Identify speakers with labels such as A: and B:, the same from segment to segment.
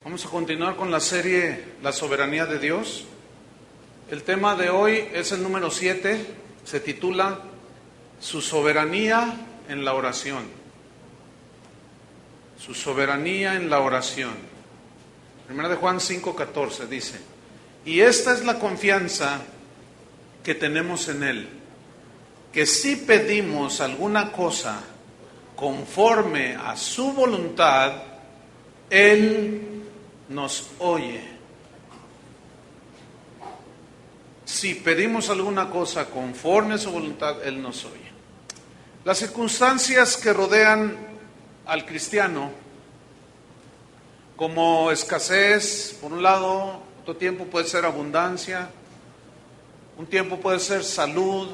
A: Vamos a continuar con la serie La soberanía de Dios. El tema de hoy es el número 7, se titula Su soberanía en la oración. Su soberanía en la oración. Primera de Juan 5:14 dice: y esta es la confianza que tenemos en Él, que si pedimos alguna cosa conforme a su voluntad, Él nos oye. Si pedimos alguna cosa conforme a su voluntad, Él nos oye. Las circunstancias que rodean al cristiano, como escasez, por un lado, otro tiempo puede ser abundancia, un tiempo puede ser salud,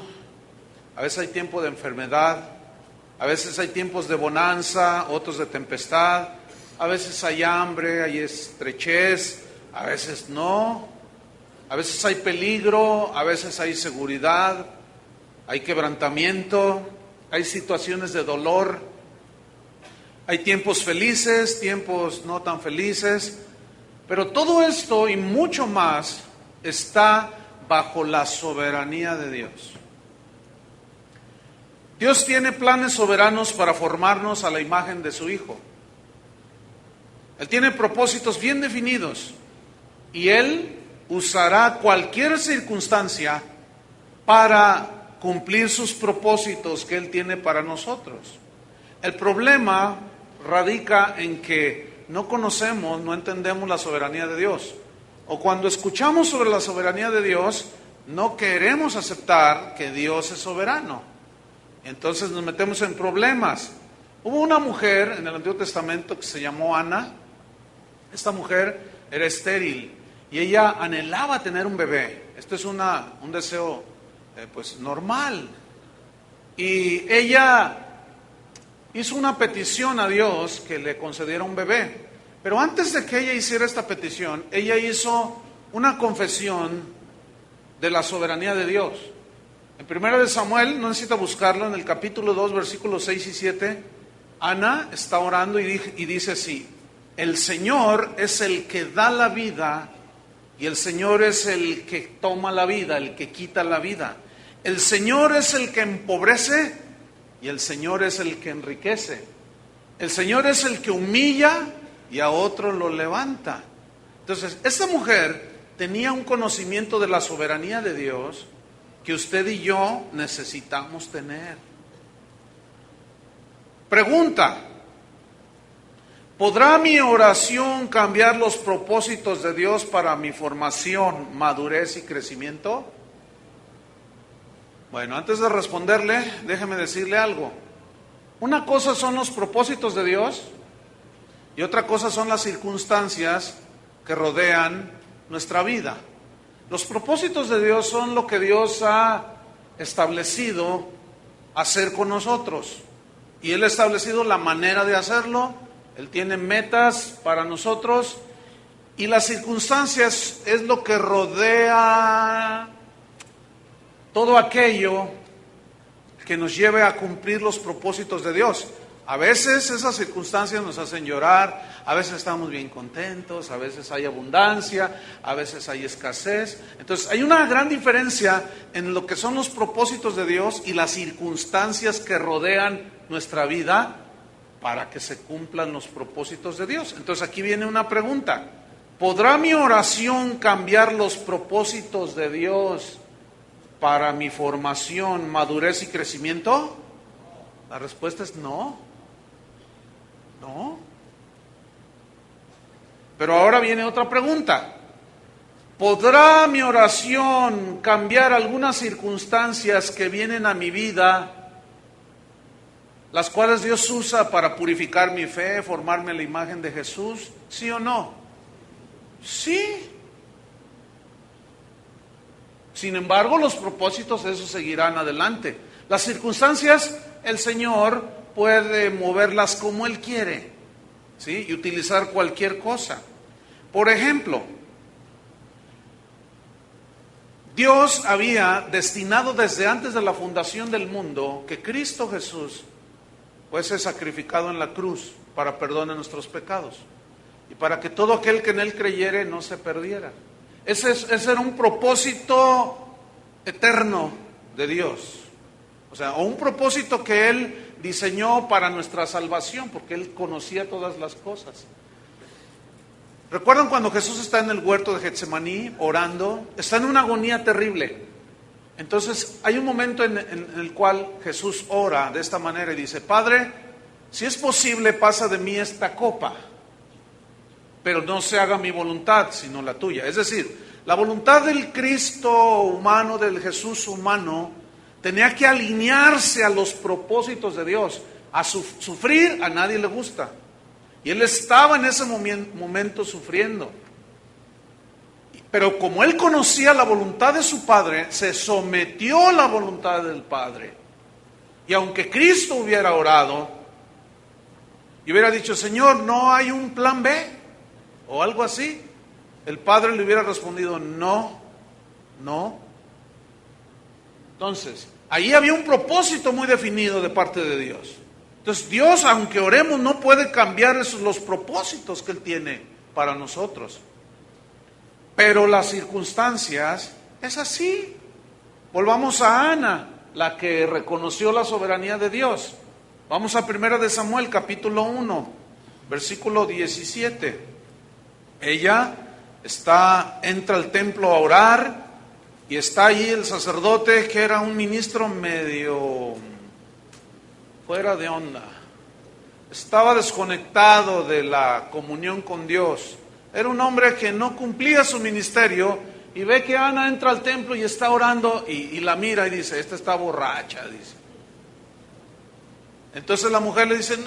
A: a veces hay tiempo de enfermedad, a veces hay tiempos de bonanza, otros de tempestad. A veces hay hambre, hay estrechez, a veces no. A veces hay peligro, a veces hay seguridad, hay quebrantamiento, hay situaciones de dolor. Hay tiempos felices, tiempos no tan felices. Pero todo esto y mucho más está bajo la soberanía de Dios. Dios tiene planes soberanos para formarnos a la imagen de su Hijo. Él tiene propósitos bien definidos y Él usará cualquier circunstancia para cumplir sus propósitos que Él tiene para nosotros. El problema radica en que no conocemos, no entendemos la soberanía de Dios. O cuando escuchamos sobre la soberanía de Dios, no queremos aceptar que Dios es soberano. Entonces nos metemos en problemas. Hubo una mujer en el Antiguo Testamento que se llamó Ana. Esta mujer era estéril y ella anhelaba tener un bebé. Esto es un deseo normal. Y ella hizo una petición a Dios que le concediera un bebé. Pero antes de que ella hiciera esta petición, ella hizo una confesión de la soberanía de Dios. En 1 de Samuel, no necesita buscarlo, en el capítulo 2, versículos 6 y 7, Ana está orando y dice así: el Señor es el que da la vida y el Señor es el que toma la vida, el que quita la vida. El Señor es el que empobrece y el Señor es el que enriquece. El Señor es el que humilla y a otro lo levanta. Entonces, esta mujer tenía un conocimiento de la soberanía de Dios que usted y yo necesitamos tener. Pregunta: ¿podrá mi oración cambiar los propósitos de Dios para mi formación, madurez y crecimiento? Bueno, antes de responderle, déjeme decirle algo. Una cosa son los propósitos de Dios y otra cosa son las circunstancias que rodean nuestra vida. Los propósitos de Dios son lo que Dios ha establecido hacer con nosotros. Y Él ha establecido la manera de hacerlo. Él tiene metas para nosotros y las circunstancias es lo que rodea todo aquello que nos lleve a cumplir los propósitos de Dios. A veces esas circunstancias nos hacen llorar, a veces estamos bien contentos, a veces hay abundancia, a veces hay escasez. Entonces hay una gran diferencia en lo que son los propósitos de Dios y las circunstancias que rodean nuestra vida para que se cumplan los propósitos de Dios. Entonces aquí viene una pregunta: ¿podrá mi oración cambiar los propósitos de Dios para mi formación, madurez y crecimiento? La respuesta es no. No. Pero ahora viene otra pregunta: ¿podrá mi oración cambiar algunas circunstancias que vienen a mi vida, las cuales Dios usa para purificar mi fe, formarme a la imagen de Jesús? ¿Sí o no? Sí. Sin embargo, los propósitos de eso seguirán adelante. Las circunstancias, el Señor puede moverlas como Él quiere, ¿sí? Y utilizar cualquier cosa. Por ejemplo, Dios había destinado desde antes de la fundación del mundo que Cristo Jesús fuese sacrificado en la cruz para perdón de nuestros pecados. y para que todo aquel que en Él creyere no se perdiera. Ese era un propósito eterno de Dios. O sea, o un propósito que Él diseñó para nuestra salvación, porque Él conocía todas las cosas. ¿Recuerdan cuando Jesús está en el huerto de Getsemaní orando? Está en una agonía terrible. Entonces hay un momento en el cual Jesús ora de esta manera y dice: Padre, si es posible, pasa de mí esta copa, pero no se haga mi voluntad, sino la tuya. Es decir, la voluntad del Cristo humano, del Jesús humano, tenía que alinearse a los propósitos de Dios. A sufrir a nadie le gusta. Y Él estaba en ese momento sufriendo. Pero como Él conocía la voluntad de su Padre, se sometió a la voluntad del Padre. Y aunque Cristo hubiera orado y hubiera dicho: Señor, ¿no hay un plan B? O algo así, el Padre le hubiera respondido: no. Entonces, ahí había un propósito muy definido de parte de Dios. Entonces, Dios, aunque oremos, no puede cambiar los propósitos que Él tiene para nosotros. Pero las circunstancias es así. Volvamos a Ana, la que reconoció la soberanía de Dios. Vamos a 1 de Samuel, capítulo 1, versículo 17. Ella entra al templo a orar, y está ahí el sacerdote, que era un ministro medio fuera de onda. Estaba desconectado de la comunión con Dios. Era un hombre que no cumplía su ministerio, y ve que Ana entra al templo y está orando, y la mira y dice: esta está borracha, dice. Entonces la mujer le dice: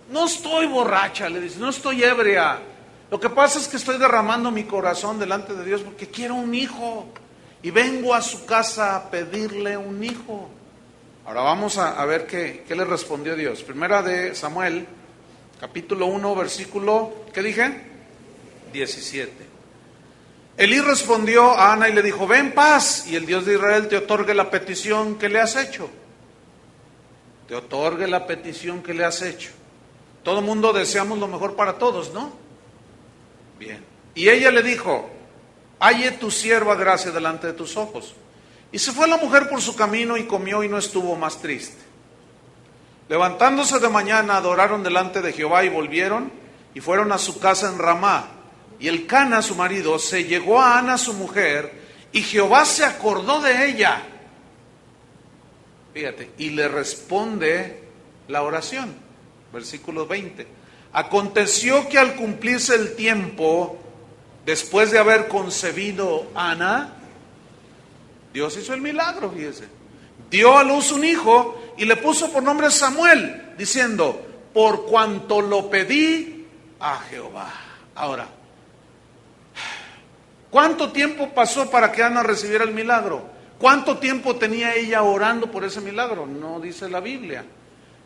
A: no estoy borracha, le dice, no estoy ebria. Lo que pasa es que estoy derramando mi corazón delante de Dios porque quiero un hijo, y vengo a su casa a pedirle un hijo. Ahora vamos a ver qué le respondió Dios. 1 de Samuel, capítulo 1, versículo, ¿qué dije? 17. Elí respondió a Ana y le dijo: ve en paz, y el Dios de Israel te otorgue la petición que le has hecho. Te otorgue la petición que le has hecho. Todo mundo deseamos lo mejor para todos, ¿no? Bien. Y ella le dijo: halle tu sierva gracia delante de tus ojos. Y se fue la mujer por su camino y comió, y no estuvo más triste. Levantándose de mañana, adoraron delante de Jehová y volvieron y fueron a su casa en Ramá. Y Elcana, su marido, se llegó a Ana, su mujer, y Jehová se acordó de ella. Fíjate, y le responde la oración. Versículo 20. Aconteció que al cumplirse el tiempo, después de haber concebido Ana, Dios hizo el milagro, fíjese. Dio a luz un hijo y le puso por nombre Samuel, diciendo: por cuanto lo pedí a Jehová. Ahora, ¿cuánto tiempo pasó para que Ana recibiera el milagro? ¿Cuánto tiempo tenía ella orando por ese milagro? No dice la Biblia,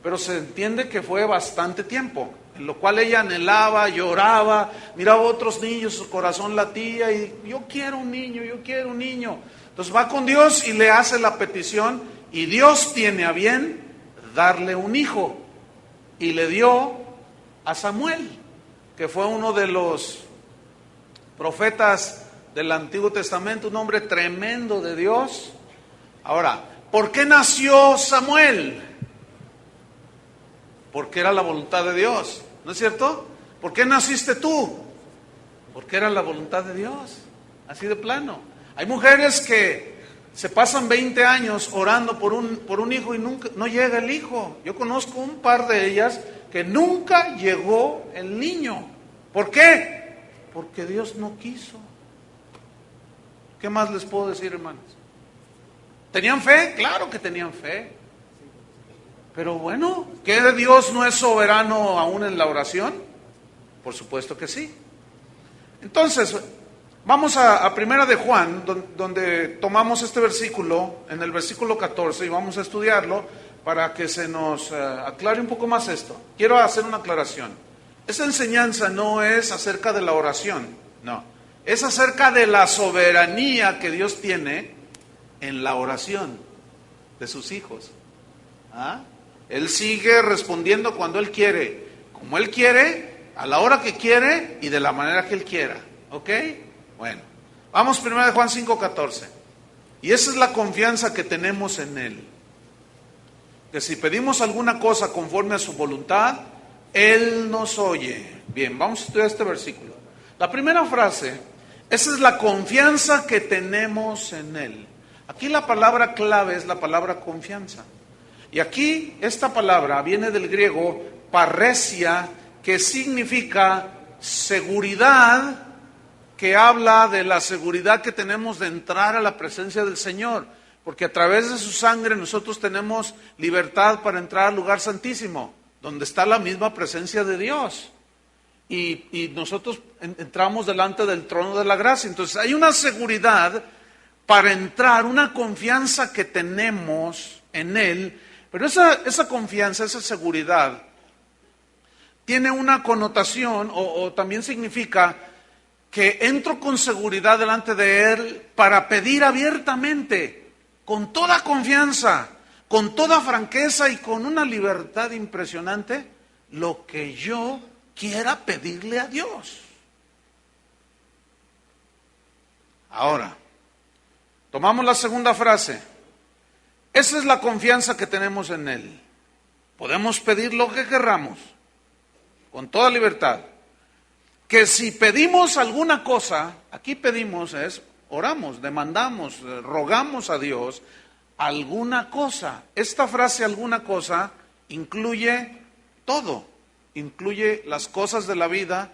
A: pero se entiende que fue bastante tiempo, en lo cual ella anhelaba, lloraba, miraba a otros niños, su corazón latía y yo quiero un niño, yo quiero un niño. Entonces va con Dios y le hace la petición, y Dios tiene a bien darle un hijo, y le dio a Samuel, que fue uno de los profetas del Antiguo Testamento, un hombre tremendo de Dios. Ahora, ¿por qué nació Samuel? Porque era la voluntad de Dios, ¿no es cierto? ¿Por qué naciste tú? Porque era la voluntad de Dios, así de plano. Hay mujeres que se pasan 20 años orando por un hijo y nunca no llega el hijo. Yo conozco un par de ellas que nunca llegó el niño. ¿Por qué? Porque Dios no quiso. ¿Qué más les puedo decir, hermanos? ¿Tenían fe? Claro que tenían fe. Pero bueno, ¿qué Dios no es soberano aún en la oración? Por supuesto que sí. Entonces, vamos a Primera de Juan, donde tomamos este versículo, en el versículo 14, y vamos a estudiarlo para que se nos aclare un poco más esto. Quiero hacer una aclaración. Esa enseñanza no es acerca de la oración, no. Es acerca de la soberanía que Dios tiene en la oración de sus hijos. ¿Ah? Él sigue respondiendo cuando Él quiere, como Él quiere, a la hora que quiere y de la manera que Él quiera. ¿Ok? Bueno, vamos primero a Juan 5:14. Y esa es la confianza que tenemos en Él. Que si pedimos alguna cosa conforme a su voluntad, Él nos oye. Bien, vamos a estudiar este versículo. La primera frase, esa es la confianza que tenemos en Él. Aquí la palabra clave es la palabra confianza. Y aquí esta palabra viene del griego parresia, que significa seguridad, que habla de la seguridad que tenemos de entrar a la presencia del Señor. Porque a través de su sangre nosotros tenemos libertad para entrar al lugar santísimo, donde está la misma presencia de Dios. Y nosotros entramos delante del trono de la gracia. Entonces hay una seguridad para entrar, una confianza que tenemos en Él. Pero esa confianza, esa seguridad, tiene una connotación o también significa que entro con seguridad delante de Él para pedir abiertamente, con toda confianza, con toda franqueza y con una libertad impresionante, lo que yo quiera pedirle a Dios. Ahora, tomamos la segunda frase. Esa es la confianza que tenemos en Él. Podemos pedir lo que querramos, con toda libertad. Que si pedimos alguna cosa, aquí pedimos es, oramos, demandamos, rogamos a Dios alguna cosa. Esta frase alguna cosa incluye todo. Incluye las cosas de la vida,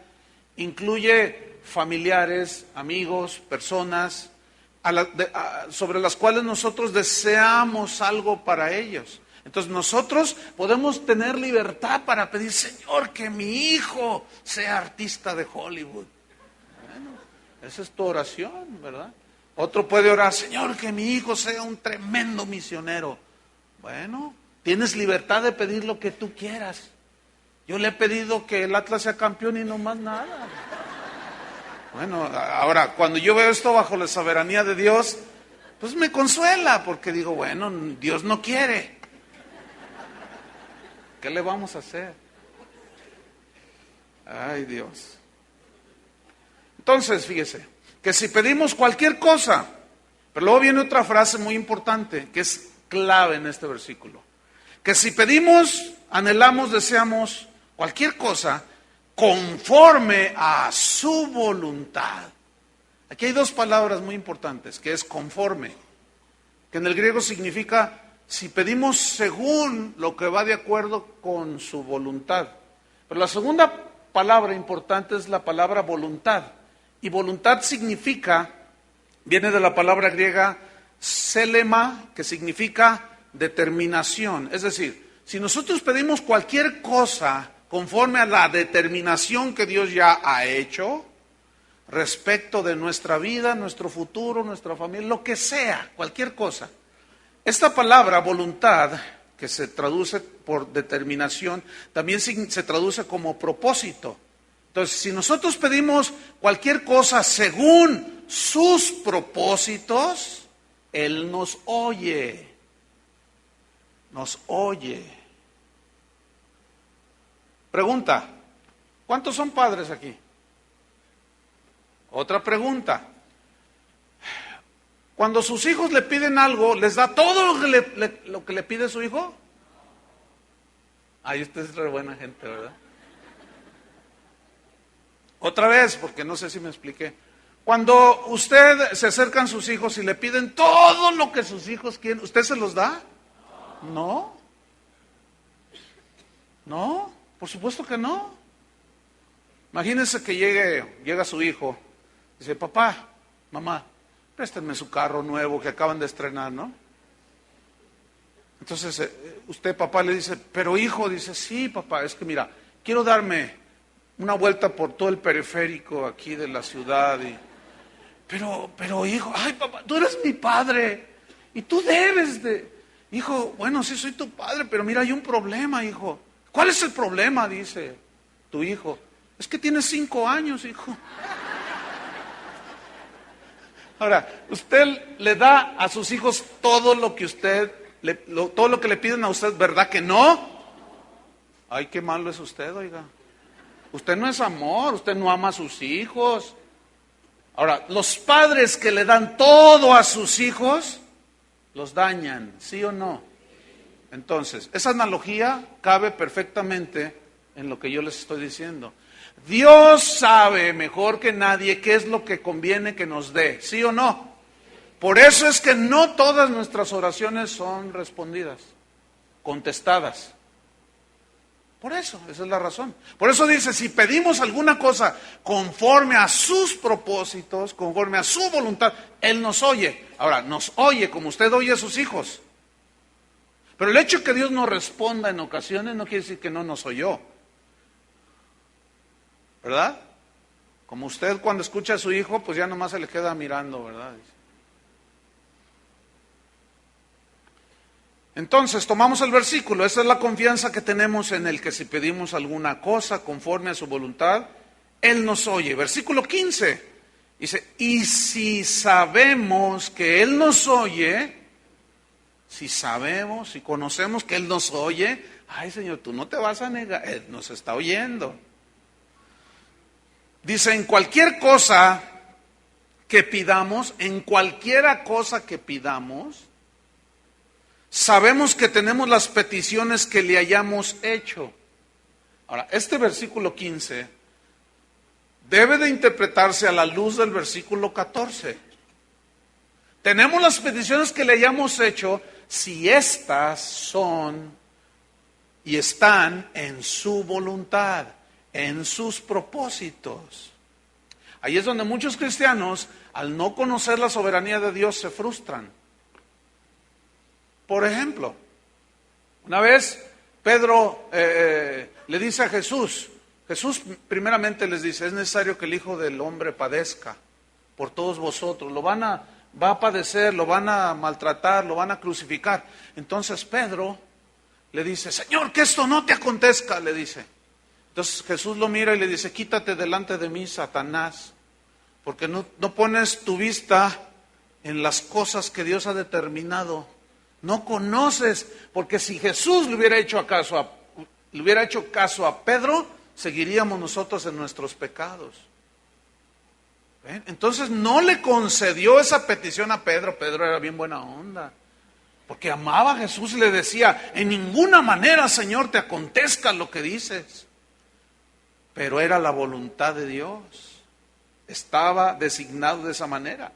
A: incluye familiares, amigos, personas sobre las cuales nosotros deseamos algo para ellos. Entonces nosotros podemos tener libertad para pedir, Señor, que mi hijo sea artista de Hollywood. Bueno, esa es tu oración, ¿verdad? Otro puede orar, Señor, que mi hijo sea un tremendo misionero. Bueno, tienes libertad de pedir lo que tú quieras. Yo le he pedido que el Atlas sea campeón y no más nada. Bueno, ahora, cuando yo veo esto bajo la soberanía de Dios, pues me consuela, porque digo, bueno, Dios no quiere. ¿Qué le vamos a hacer? Ay, Dios. Entonces, fíjese, que si pedimos cualquier cosa, pero luego viene otra frase muy importante, que es clave en este versículo. Que si pedimos, anhelamos, deseamos cualquier cosa, conforme a su voluntad. Aquí hay dos palabras muy importantes, que es conforme, que en el griego significa si pedimos según lo que va de acuerdo con su voluntad. Pero la segunda palabra importante es la palabra voluntad. Y voluntad significa, viene de la palabra griega selema, que significa determinación. Es decir, si nosotros pedimos cualquier cosa conforme a la determinación que Dios ya ha hecho respecto de nuestra vida, nuestro futuro, nuestra familia, lo que sea, cualquier cosa. Esta palabra voluntad, que se traduce por determinación, también se traduce como propósito. Entonces, si nosotros pedimos cualquier cosa según sus propósitos, Él nos oye. Nos oye. Pregunta, ¿cuántos son padres aquí? Otra pregunta. Cuando sus hijos le piden algo, ¿les da todo lo que le pide su hijo? Ay, usted es re buena gente, ¿verdad? Otra vez, porque no sé si me expliqué. Cuando usted se acercan sus hijos y le piden todo lo que sus hijos quieren, ¿usted se los da? No. No, por supuesto que no. Imagínense que llega su hijo, dice, papá, mamá, préstenme su carro nuevo que acaban de estrenar, ¿no? Entonces usted, papá, le dice, pero hijo, dice, sí, papá, es que mira, quiero darme una vuelta por todo el periférico aquí de la ciudad. Pero hijo, ay papá, tú eres mi padre y tú debes de... Hijo, bueno, sí soy tu padre, pero mira, hay un problema, hijo. ¿Cuál es el problema? Dice tu hijo. Es que tienes 5 años, hijo. Ahora, usted le da a sus hijos todo lo que todo lo que le piden a usted, ¿verdad que no? Ay, qué malo es usted, oiga. usted no es amor, usted no ama a sus hijos. Ahora, los padres que le dan todo a sus hijos, los dañan, ¿sí o no? Entonces, esa analogía cabe perfectamente en lo que yo les estoy diciendo. Dios sabe mejor que nadie qué es lo que conviene que nos dé, ¿sí o no? Por eso es que no todas nuestras oraciones son respondidas, contestadas. Por eso, esa es la razón. Por eso dice, si pedimos alguna cosa conforme a sus propósitos, conforme a su voluntad, Él nos oye. Ahora, nos oye como usted oye a sus hijos. Pero el hecho de que Dios no responda en ocasiones no quiere decir que no nos oyó. ¿Verdad? Como usted cuando escucha a su hijo, pues ya nomás se le queda mirando, ¿verdad? Entonces, tomamos el versículo, esa es la confianza que tenemos en el que si pedimos alguna cosa conforme a su voluntad, Él nos oye. Versículo 15, dice, y si sabemos que Él nos oye, si sabemos, si conocemos que Él nos oye, ay Señor, tú no te vas a negar, Él nos está oyendo. Dice, en cualquier cosa que pidamos, en cualquiera cosa que pidamos, sabemos que tenemos las peticiones que le hayamos hecho. Ahora, este versículo 15 debe de interpretarse a la luz del versículo 14. Tenemos las peticiones que le hayamos hecho si éstas son y están en su voluntad, en sus propósitos. Ahí es donde muchos cristianos, al no conocer la soberanía de Dios, se frustran. Por ejemplo, una vez Pedro le dice a Jesús primeramente les dice, es necesario que el Hijo del Hombre padezca por todos vosotros, va a padecer, lo van a maltratar, lo van a crucificar. Entonces Pedro le dice, Señor, que esto no te acontezca, le dice. Entonces Jesús lo mira y le dice, quítate delante de mí, Satanás, porque no pones tu vista en las cosas que Dios ha determinado. No conoces, porque si Jesús le hubiera hecho caso a Pedro, seguiríamos nosotros en nuestros pecados. ¿Ven? Entonces no le concedió esa petición a Pedro. Pedro era bien buena onda, porque amaba a Jesús y le decía, en ninguna manera, Señor, te acontezca lo que dices. Pero era la voluntad de Dios. Estaba designado de esa manera.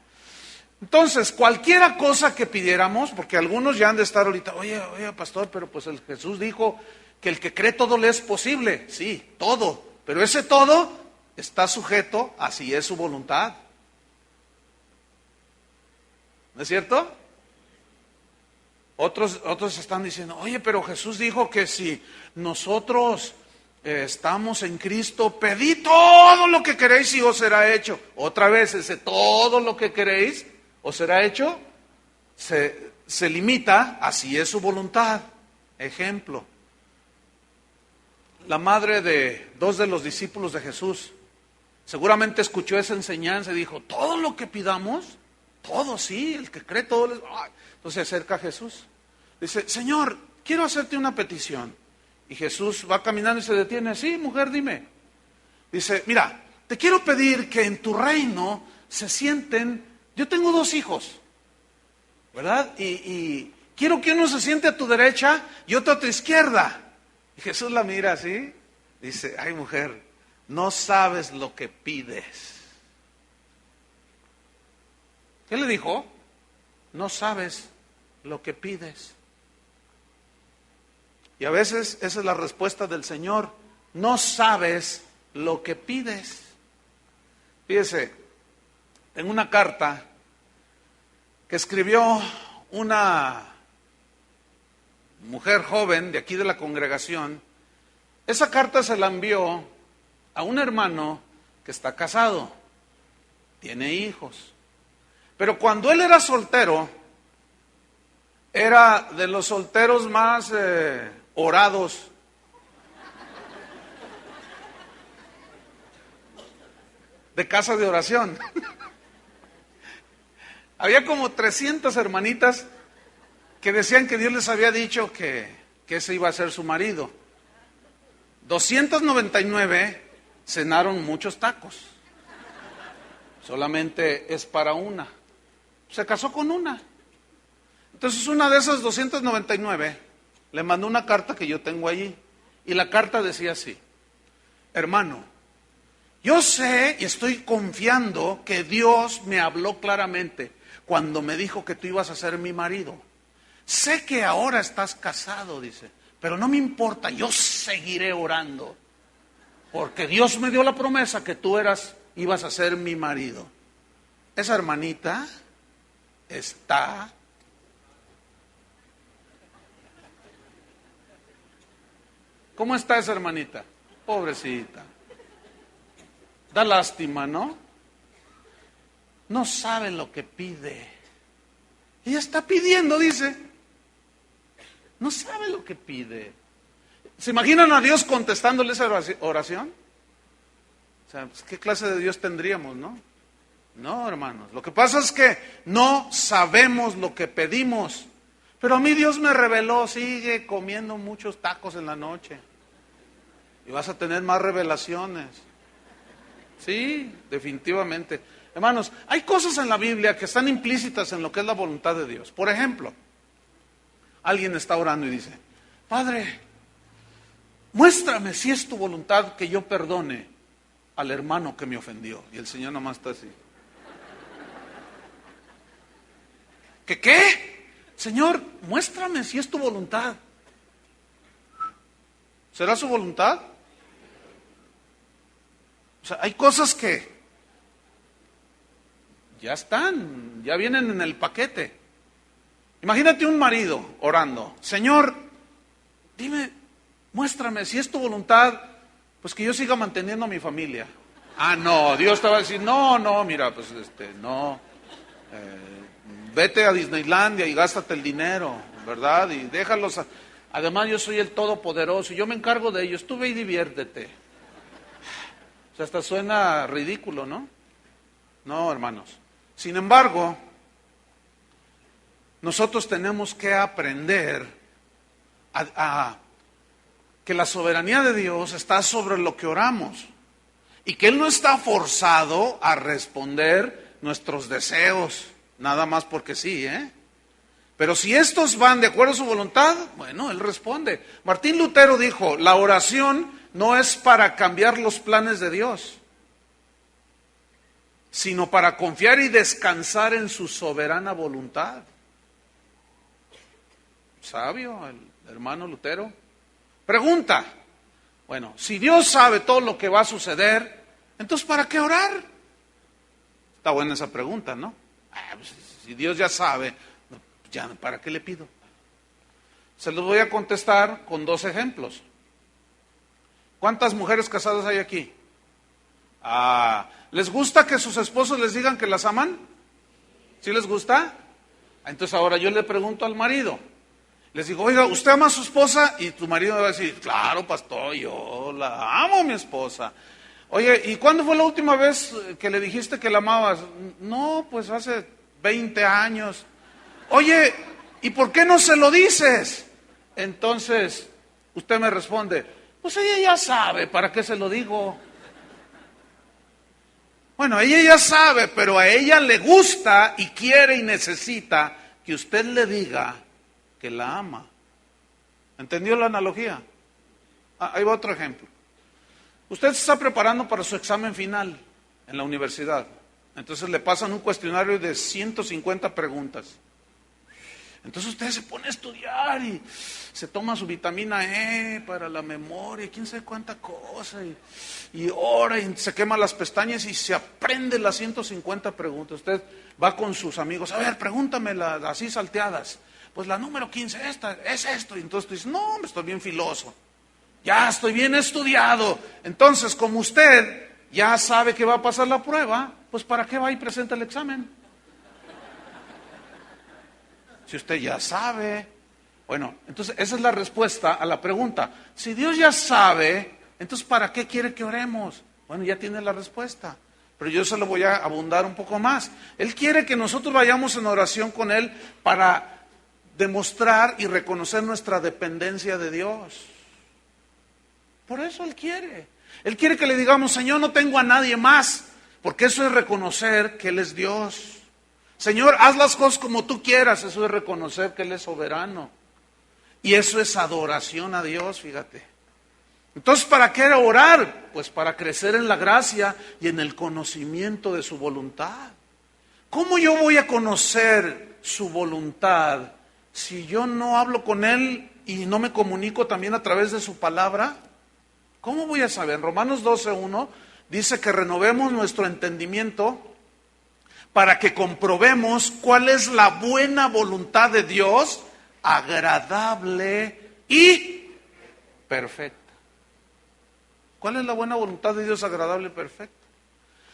A: Entonces, cualquiera cosa que pidiéramos, porque algunos ya han de estar ahorita, oye, pastor, pero pues el Jesús dijo que el que cree todo le es posible. Sí, todo, pero ese todo está sujeto a si es su voluntad. ¿No es cierto? Otros están diciendo, oye, pero Jesús dijo que si nosotros estamos en Cristo, pedid todo lo que queréis y os será hecho. Otra vez, ese todo lo que queréis os será hecho, se limita a si es su voluntad. Ejemplo, la madre de dos de los discípulos de Jesús, seguramente escuchó esa enseñanza y dijo, todo lo que pidamos, todo sí, el que cree todo. Entonces se acerca a Jesús, dice, Señor, quiero hacerte una petición. Y Jesús va caminando y se detiene, sí, mujer, dime. Dice, mira, te quiero pedir que en tu reino se sienten, yo tengo 2 hijos, ¿verdad? Y quiero que uno se siente a tu derecha y otro a tu izquierda. Y Jesús la mira así, dice, ay mujer, no sabes lo que pides. ¿Qué le dijo? No sabes lo que pides. Y a veces esa es la respuesta del Señor, no sabes lo que pides. Fíjese, en una carta que escribió una mujer joven de aquí de la congregación, esa carta se la envió a un hermano que está casado, tiene hijos, pero cuando él era soltero, era de los solteros más orados. De casa de oración. Había como 300 hermanitas que decían que Dios les había dicho que ese iba a ser su marido. 299 cenaron muchos tacos. Solamente es para una. Se casó con una. Entonces una de esas 299 le mandó una carta que yo tengo allí. Y la carta decía así: hermano, yo sé y estoy confiando que Dios me habló claramente cuando me dijo que tú ibas a ser mi marido. Sé que ahora estás casado, dice, pero no me importa, yo seguiré orando. Porque Dios me dio la promesa que tú ibas a ser mi marido. Esa hermanita está... ¿Cómo está esa hermanita? Pobrecita. Da lástima, ¿no? No sabe lo que pide. Ella está pidiendo, dice. No sabe lo que pide. ¿Se imaginan a Dios contestándole esa oración? O sea, pues, ¿qué clase de Dios tendríamos, no? No, hermanos. Lo que pasa es que no sabemos lo que pedimos. Pero a mí Dios me reveló, sigue comiendo muchos tacos en la noche. Y vas a tener más revelaciones. Sí, definitivamente. Hermanos, hay cosas en la Biblia que están implícitas en lo que es la voluntad de Dios. Por ejemplo, alguien está orando y dice: Padre, muéstrame si es tu voluntad que yo perdone al hermano que me ofendió. Y el Señor nomás está así. ¿Qué? Señor, muéstrame si es tu voluntad. ¿Será su voluntad? O sea, hay cosas que ya están, ya vienen en el paquete. Imagínate un marido orando: Señor, dime, muéstrame si es tu voluntad, pues que yo siga manteniendo a mi familia. Ah, no, Dios te va a decir: no, mira, pues no, vete a Disneylandia y gástate el dinero, ¿verdad? Y déjalos, además yo soy el Todopoderoso, yo me encargo de ellos, tú ve y diviértete. O sea, hasta suena ridículo, ¿no? No, hermanos. Sin embargo, nosotros tenemos que aprender a que la soberanía de Dios está sobre lo que oramos y que Él no está forzado a responder nuestros deseos, nada más porque sí, ¿eh? Pero si estos van de acuerdo a su voluntad, bueno, Él responde. Martín Lutero dijo: la oración no es para cambiar los planes de Dios, sino para confiar y descansar en su soberana voluntad. Sabio el hermano Lutero. Pregunta: bueno, si Dios sabe todo lo que va a suceder, entonces ¿para qué orar? Está buena esa pregunta, ¿no? Pues, si Dios ya sabe, ya, ¿para qué le pido? Se los voy a contestar con 2 ejemplos. ¿Cuántas mujeres casadas hay aquí? ¿Les gusta que sus esposos les digan que las aman? ¿Sí les gusta? Entonces ahora yo le pregunto al marido. Les digo: oiga, ¿usted ama a su esposa? Y tu marido va a decir: claro, pastor, yo la amo a mi esposa. Oye, ¿y cuándo fue la última vez que le dijiste que la amabas? No, pues hace 20 años. Oye, ¿y por qué no se lo dices? Entonces, usted me responde: pues ella ya sabe, ¿para qué se lo digo? Bueno, ella ya sabe, pero a ella le gusta y quiere y necesita que usted le diga que la ama. ¿Entendió la analogía? Ahí va otro ejemplo. Usted se está preparando para su examen final en la universidad. Entonces le pasan un cuestionario de 150 preguntas. Entonces usted se pone a estudiar y se toma su vitamina E para la memoria, quién sabe cuánta cosa, y ora y se quema las pestañas y se aprende las 150 preguntas. Usted va con sus amigos: a ver, pregúntamelas así salteadas. Pues la número 15, esta, es esto. Y entonces tú dices: no, estoy bien filoso, ya estoy bien estudiado. Entonces, como usted ya sabe que va a pasar la prueba, pues ¿para qué va y presenta el examen? Si usted ya sabe. Bueno, entonces esa es la respuesta a la pregunta. Si Dios ya sabe, entonces ¿para qué quiere que oremos? Bueno, ya tiene la respuesta, pero yo se lo voy a abundar un poco más. Él quiere que nosotros vayamos en oración con Él para demostrar y reconocer nuestra dependencia de Dios. Por eso Él quiere. Él quiere que le digamos, Señor, no tengo a nadie más, porque eso es reconocer que Él es Dios. Señor, haz las cosas como tú quieras, eso es reconocer que Él es soberano. Y eso es adoración a Dios, fíjate. Entonces, ¿para qué orar? Pues para crecer en la gracia y en el conocimiento de su voluntad. ¿Cómo yo voy a conocer su voluntad si yo no hablo con Él y no me comunico también a través de su palabra? ¿Cómo voy a saber? Romanos 12:1 dice que renovemos nuestro entendimiento para que comprobemos cuál es la buena voluntad de Dios, agradable y perfecta. ¿Cuál es la buena voluntad de Dios, agradable y perfecta?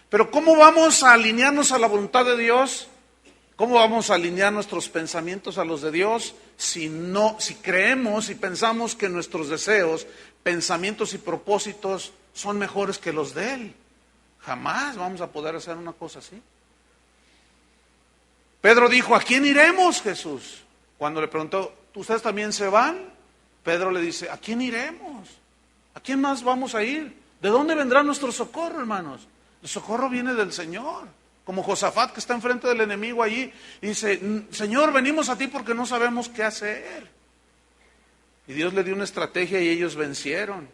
A: Pero ¿cómo vamos a alinearnos a la voluntad de Dios? ¿Cómo vamos a alinear nuestros pensamientos a los de Dios si creemos y pensamos que nuestros deseos, pensamientos y propósitos son mejores que los de Él? Jamás vamos a poder hacer una cosa así. Pedro dijo, ¿a quién iremos, Jesús? Cuando le preguntó, ¿ustedes también se van? Pedro le dice, ¿a quién iremos? ¿A quién más vamos a ir? ¿De dónde vendrá nuestro socorro, hermanos? El socorro viene del Señor. Como Josafat, que está enfrente del enemigo allí, y dice, Señor, venimos a ti porque no sabemos qué hacer. Y Dios le dio una estrategia y ellos vencieron.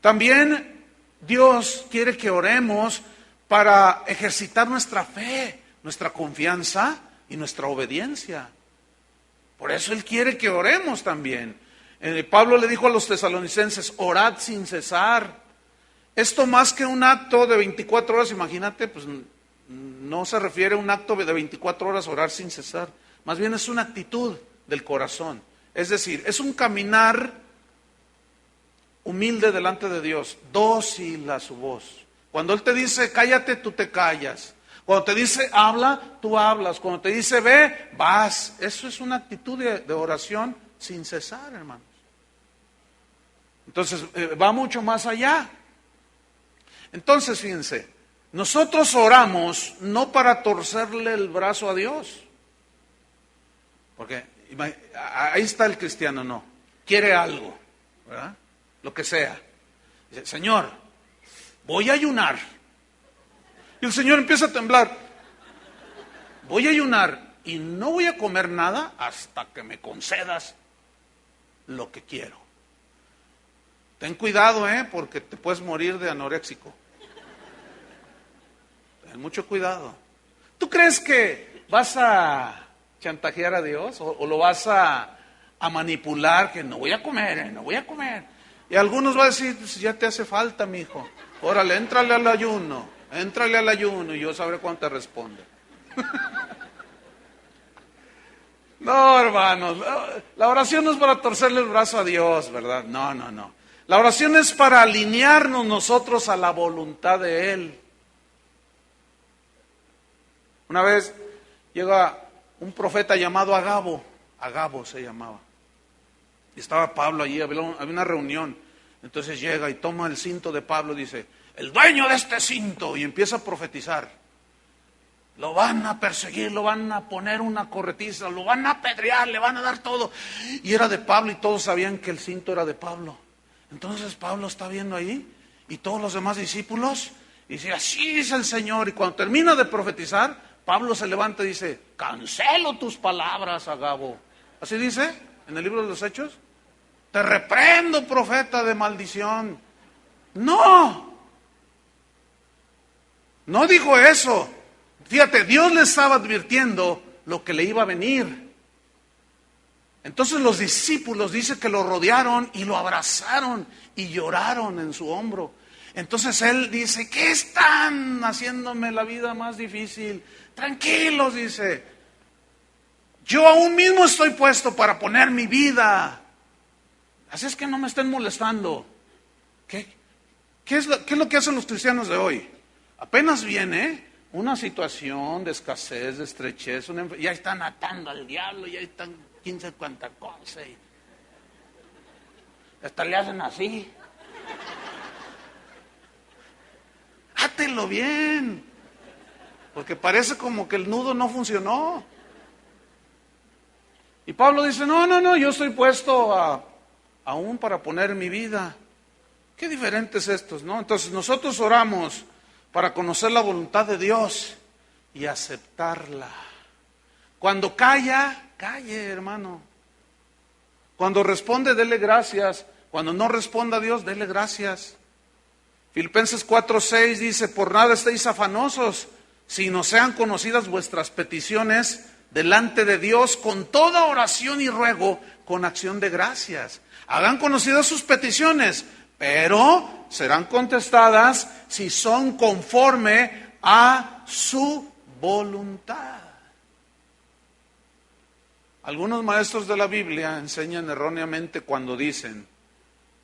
A: También Dios quiere que oremos para ejercitar nuestra fe, nuestra confianza y nuestra obediencia. Por eso Él quiere que oremos también. Pablo le dijo a los tesalonicenses, orad sin cesar. Esto más que un acto de 24 horas, imagínate, pues no se refiere a un acto de 24 horas orar sin cesar. Más bien es una actitud del corazón. Es decir, es un caminar humilde delante de Dios, dócil a su voz. Cuando Él te dice cállate, tú te callas. Cuando te dice habla, tú hablas. Cuando te dice ve, vas. Eso es una actitud de oración sin cesar, hermanos. Entonces, va mucho más allá. Entonces, fíjense, nosotros oramos no para torcerle el brazo a Dios. Porque ahí está el cristiano, no. Quiere algo, ¿verdad? Lo que sea. Dice, Señor, voy a ayunar. Y el Señor empieza a temblar. Voy a ayunar y no voy a comer nada hasta que me concedas lo que quiero. Ten cuidado, porque te puedes morir de anoréxico. Ten mucho cuidado. ¿Tú crees que vas a chantajear a Dios o lo vas a manipular? Que no voy a comer, no voy a comer. Y algunos van a decir, pues ya te hace falta, mijo. Órale, éntrale al ayuno. Éntrale al ayuno y yo sabré cuándo te responde. No, hermanos, la oración no es para torcerle el brazo a Dios, ¿verdad? No, no, no. La oración es para alinearnos nosotros a la voluntad de Él. Una vez llega un profeta llamado Agabo se llamaba. Y estaba Pablo allí, había una reunión. Entonces llega y toma el cinto de Pablo y dice, el dueño de este cinto, y empieza a profetizar. Lo van a perseguir, lo van a poner una corretiza, lo van a apedrear, le van a dar todo. Y era de Pablo y todos sabían que el cinto era de Pablo. Entonces Pablo está viendo ahí y todos los demás discípulos y dice, así dice el Señor. Y cuando termina de profetizar, Pablo se levanta y dice, cancelo tus palabras, Agabo. Así dice en el libro de los Hechos. Te reprendo, profeta de maldición. No dijo eso. Fíjate, Dios le estaba advirtiendo lo que le iba a venir. Entonces los discípulos dice que lo rodearon y lo abrazaron y lloraron en su hombro. Entonces él dice, ¿qué están haciéndome la vida más difícil? Tranquilos, dice. Yo aún mismo estoy puesto para poner mi vida. Así es que no me estén molestando. ¿Qué es lo que hacen los cristianos de hoy? Apenas viene una situación de escasez, de estrechez, ya están atando al diablo, ya están 15 cuantas cosas. Hasta le hacen así. Hátelo bien, porque parece como que el nudo no funcionó. Y Pablo dice, no, yo estoy puesto aún para poner mi vida. Qué diferentes estos, ¿no? Entonces nosotros oramos para conocer la voluntad de Dios y aceptarla. Cuando calla, calle, hermano. Cuando responde, dele gracias. Cuando no responda a Dios, dele gracias. Filipenses 4:6 dice, por nada estéis afanosos, sino sean conocidas vuestras peticiones delante de Dios con toda oración y ruego, con acción de gracias. Hagan conocidas sus peticiones, pero serán contestadas si son conforme a su voluntad. Algunos maestros de la Biblia enseñan erróneamente cuando dicen,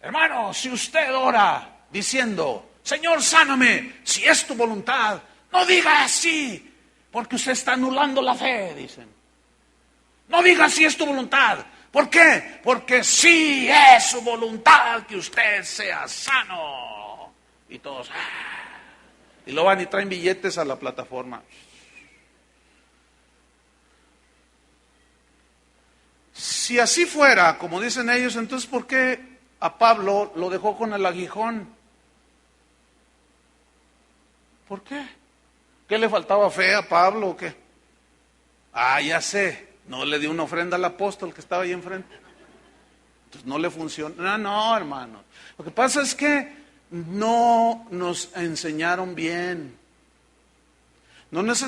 A: hermano, si usted ora diciendo, Señor, sáname, si es tu voluntad, no diga así, porque usted está anulando la fe, dicen. No diga si es tu voluntad. ¿Por qué? Porque sí es su voluntad que usted sea sano. Y todos, y lo van y traen billetes a la plataforma. Si así fuera, como dicen ellos, entonces ¿por qué a Pablo lo dejó con el aguijón? ¿Por qué? ¿Qué le faltaba fe a Pablo o qué? Ya sé, no le dio una ofrenda al apóstol que estaba ahí enfrente. Entonces no le funcionó. No, hermano. Lo que pasa es que no nos enseñaron bien. No nos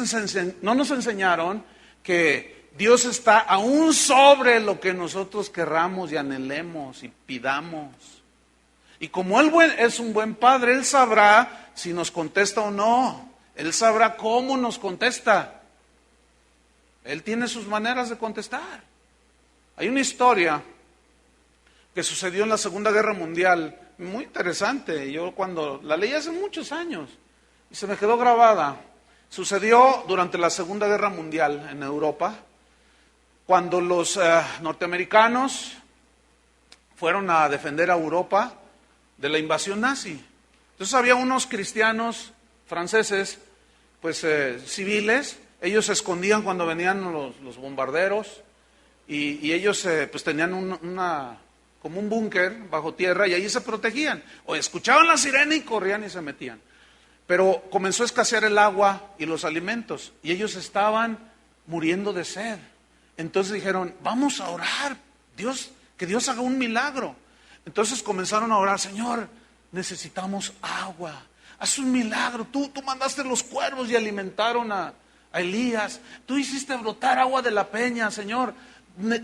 A: enseñaron que Dios está aún sobre lo que nosotros querramos y anhelemos y pidamos. Y como Él es un buen padre, Él sabrá si nos contesta o no. Él sabrá cómo nos contesta. Él tiene sus maneras de contestar. Hay una historia que sucedió en la Segunda Guerra Mundial, muy interesante. Yo cuando la leí hace muchos años y se me quedó grabada. Sucedió durante la Segunda Guerra Mundial en Europa, cuando los norteamericanos fueron a defender a Europa de la invasión nazi. Entonces había unos cristianos franceses, pues civiles, ellos se escondían cuando venían los bombarderos y ellos pues tenían como un búnker bajo tierra y allí se protegían. O escuchaban la sirena y corrían y se metían. Pero comenzó a escasear el agua y los alimentos y ellos estaban muriendo de sed. Entonces dijeron, vamos a orar, que Dios haga un milagro. Entonces comenzaron a orar, Señor, necesitamos agua, haz un milagro. Tú mandaste los cuervos y alimentaron a Elías. Tú hiciste brotar agua de la peña, Señor.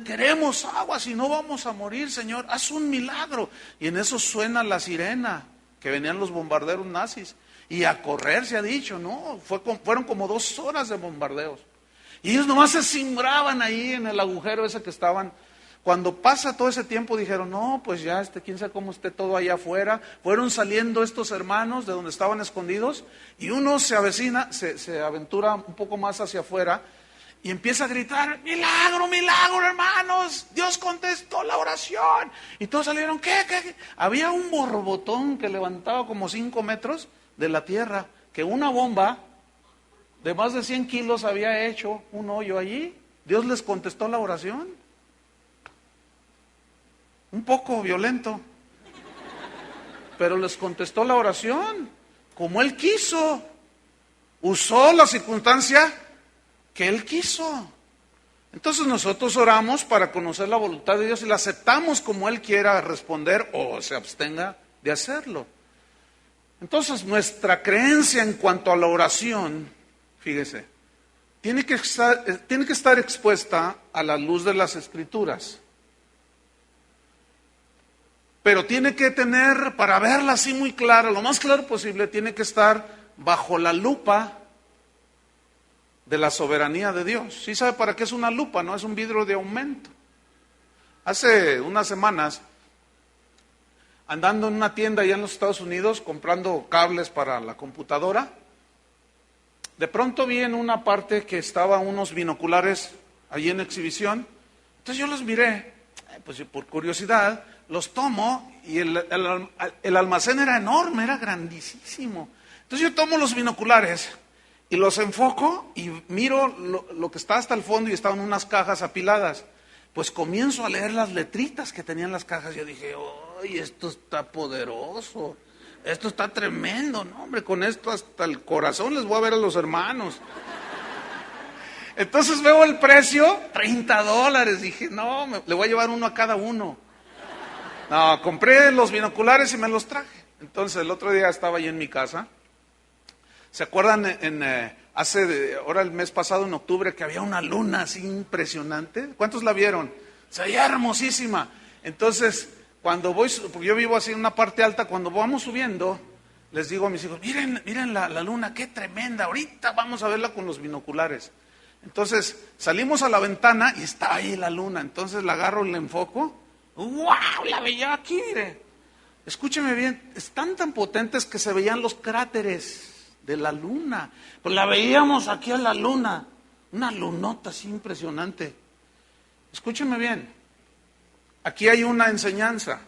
A: Queremos agua, si no vamos a morir, Señor, haz un milagro. Y en eso suena la sirena, que venían los bombarderos nazis. Y a correr se ha dicho, ¿no? Fueron como 2 horas de bombardeos. Y ellos nomás se cimbraban ahí en el agujero ese que estaban. Cuando pasa todo ese tiempo dijeron, no, pues ya quién sabe cómo esté todo allá afuera. Fueron saliendo estos hermanos de donde estaban escondidos y uno se avecina, se aventura un poco más hacia afuera y empieza a gritar, milagro, milagro, hermanos, Dios contestó la oración. Y todos salieron, ¿qué? Había un borbotón que levantaba como 5 metros de la tierra, que una bomba de más de 100 kilos había hecho un hoyo allí. Dios les contestó la oración. Un poco violento, pero les contestó la oración como Él quiso. Usó la circunstancia que Él quiso. Entonces nosotros oramos para conocer la voluntad de Dios y la aceptamos como Él quiera responder o se abstenga de hacerlo. Entonces nuestra creencia en cuanto a la oración, fíjese, tiene que estar expuesta a la luz de las Escrituras. Pero tiene que tener, para verla así muy clara, lo más claro posible, tiene que estar bajo la lupa de la soberanía de Dios. ¿Sí sabe para qué es una lupa? No es un vidrio de aumento. Hace unas semanas, andando en una tienda allá en los Estados Unidos, comprando cables para la computadora, de pronto vi en una parte que estaban unos binoculares allí en exhibición. Entonces yo los miré, pues por curiosidad, los tomo y el almacén era enorme, era grandísimo. Entonces yo tomo los binoculares y los enfoco y miro lo que está hasta el fondo y estaban unas cajas apiladas. Pues comienzo a leer las letritas que tenían las cajas. Yo dije, ay, esto está poderoso, esto está tremendo, no hombre, con esto hasta el corazón les voy a ver a los hermanos. Entonces veo el precio, $30, dije, no, le voy a llevar uno a cada uno. No, compré los binoculares y me los traje. Entonces el otro día estaba ahí en mi casa. ¿Se acuerdan ahora el mes pasado, en octubre, que había una luna así impresionante? ¿Cuántos la vieron? Se veía hermosísima. Entonces, cuando voy, porque yo vivo así en una parte alta, cuando vamos subiendo, les digo a mis hijos, miren la luna, qué tremenda, ahorita vamos a verla con los binoculares. Entonces, salimos a la ventana y está ahí la luna. Entonces la agarro y la enfoco. ¡Wow! La veía aquí, mire. Escúcheme bien, están tan potentes que se veían los cráteres de la luna. Pues la veíamos aquí a la luna, una lunota así impresionante. Escúcheme bien, aquí hay una enseñanza.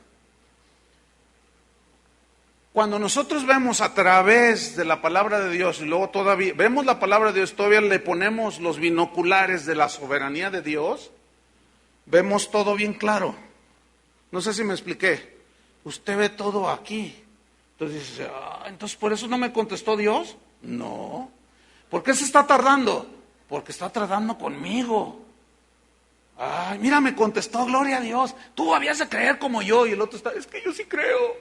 A: Cuando nosotros vemos a través de la palabra de Dios y luego todavía vemos la palabra de Dios, todavía le ponemos los binoculares de la soberanía de Dios, vemos todo bien claro. No sé si me expliqué. Usted ve todo aquí. Entonces dice, entonces por eso no me contestó Dios. No. ¿Por qué se está tardando? Porque está tardando conmigo. Ay, mira, me contestó, gloria a Dios. Tú habías de creer como yo. Y el otro está, es que yo sí creo.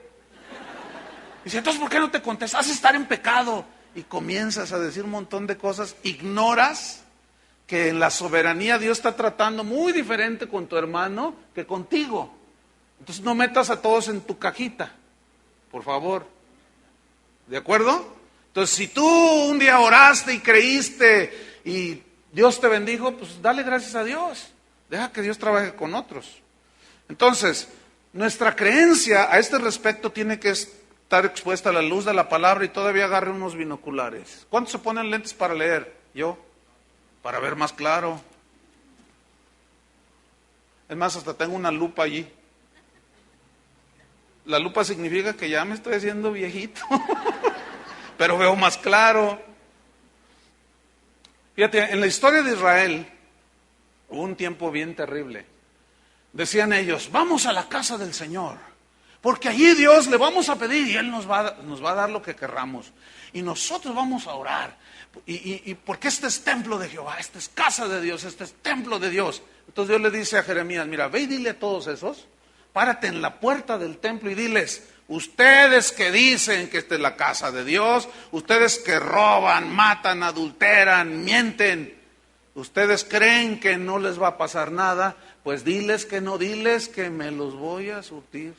A: Dice, entonces ¿por qué no te contestas? Has de estar en pecado. Y comienzas a decir un montón de cosas. Ignoras que en la soberanía Dios está tratando muy diferente con tu hermano que contigo. Entonces no metas a todos en tu cajita, por favor. ¿De acuerdo? Entonces si tú un día oraste y creíste y Dios te bendijo, pues dale gracias a Dios. Deja que Dios trabaje con otros. Entonces, nuestra creencia a este respecto tiene que estar expuesta a la luz de la palabra y todavía agarre unos binoculares. ¿Cuántos se ponen lentes para leer? Yo, para ver más claro. Es más, hasta tengo una lupa allí. La lupa significa que ya me estoy haciendo viejito, pero veo más claro. Fíjate, en la historia de Israel hubo un tiempo bien terrible. Decían ellos, vamos a la casa del Señor, porque allí Dios le vamos a pedir y Él nos va a dar lo que querramos. Y nosotros vamos a orar. Y porque este es templo de Jehová, esta es casa de Dios, este es templo de Dios. Entonces Dios le dice a Jeremías, mira, ve y dile a todos esos, párate en la puerta del templo y diles, ustedes que dicen que esta es la casa de Dios, ustedes que roban, matan, adulteran, mienten, ustedes creen que no les va a pasar nada, pues diles que no, diles que me los voy a surtir.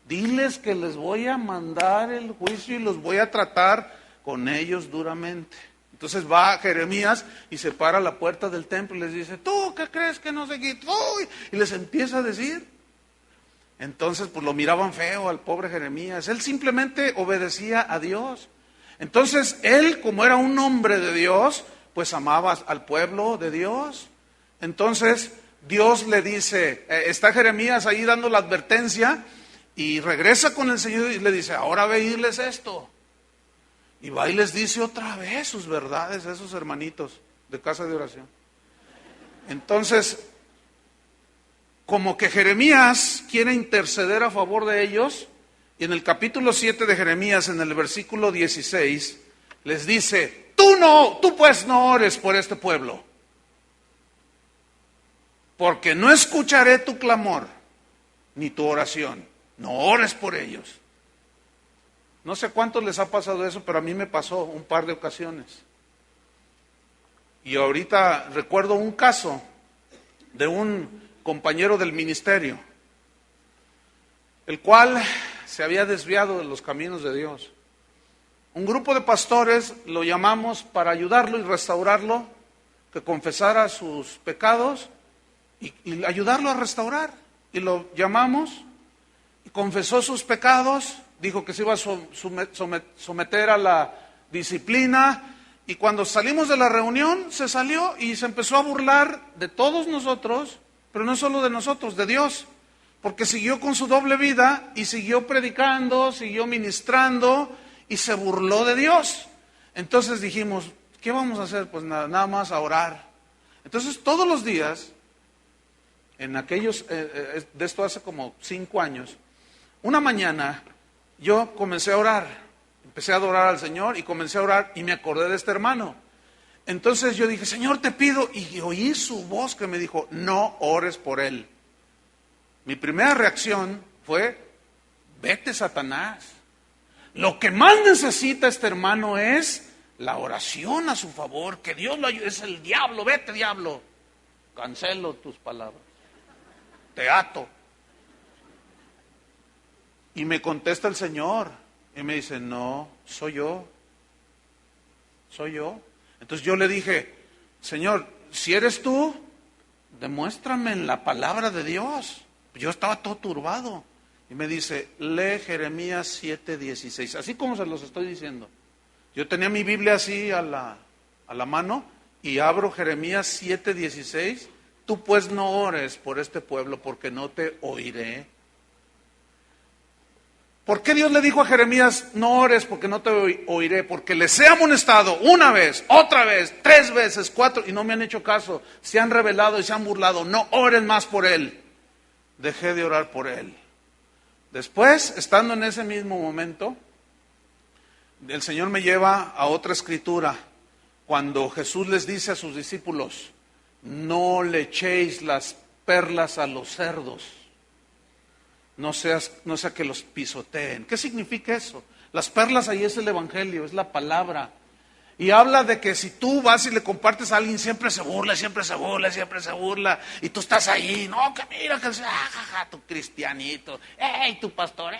A: Diles que les voy a mandar el juicio y los voy a tratar con ellos duramente. Entonces va Jeremías y se para a la puerta del templo y les dice, ¿tú qué crees que no sé qué? Y les empieza a decir. Entonces pues lo miraban feo al pobre Jeremías. Él simplemente obedecía a Dios. Entonces él, como era un hombre de Dios, pues amaba al pueblo de Dios. Entonces Dios le dice, está Jeremías ahí dando la advertencia y regresa con el Señor y le dice, ahora ve y diles esto. Y va y les dice otra vez sus verdades a esos hermanitos de casa de oración. Entonces, como que Jeremías quiere interceder a favor de ellos, y en el capítulo 7 de Jeremías, en el versículo 16, les dice, tú pues no ores por este pueblo, porque no escucharé tu clamor, ni tu oración, no ores por ellos. No sé cuántos les ha pasado eso, pero a mí me pasó un par de ocasiones. Y ahorita recuerdo un caso de un compañero del ministerio, el cual se había desviado de los caminos de Dios. Un grupo de pastores lo llamamos para ayudarlo y restaurarlo, que confesara sus pecados y ayudarlo a restaurar. Y lo llamamos, y confesó sus pecados, dijo que se iba a someter a la disciplina, y cuando salimos de la reunión se salió y se empezó a burlar de todos nosotros, pero no solo de nosotros, de Dios, porque siguió con su doble vida y siguió predicando, siguió ministrando y se burló de Dios. Entonces dijimos, ¿qué vamos a hacer? Pues nada más a orar. Entonces todos los días en aquellos, de esto hace como 5 años, una mañana yo comencé a orar, empecé a adorar al Señor y comencé a orar y me acordé de este hermano. Entonces yo dije, Señor, te pido, y oí su voz que me dijo, no ores por él. Mi primera reacción fue, vete, Satanás. Lo que más necesita este hermano es la oración a su favor, que Dios lo ayude. Es el diablo, vete, diablo. Cancelo tus palabras. Te ato. Y me contesta el Señor y me dice, no, soy yo. Soy yo. Entonces yo le dije, Señor, si eres tú, demuéstrame en la palabra de Dios. Yo estaba todo turbado. Y me dice, lee Jeremías 7:16. Así como se los estoy diciendo. Yo tenía mi Biblia así a la mano y abro Jeremías 7:16. Tú pues no ores por este pueblo porque no te oiré. ¿Por qué Dios le dijo a Jeremías, no ores porque no te oiré? Porque les he amonestado una vez, otra vez, 3 veces, 4, y no me han hecho caso. Se han rebelado y se han burlado. No ores más por él. Dejé de orar por él. Después, estando en ese mismo momento, el Señor me lleva a otra escritura. Cuando Jesús les dice a sus discípulos, no le echéis las perlas a los cerdos. No sea que los pisoteen. ¿Qué significa eso? Las perlas ahí es el evangelio, es la palabra. Y habla de que si tú vas y le compartes a alguien, siempre se burla, siempre se burla, siempre se burla. Y tú estás ahí, no, que mira, que jaja, tu cristianito, tu pastor,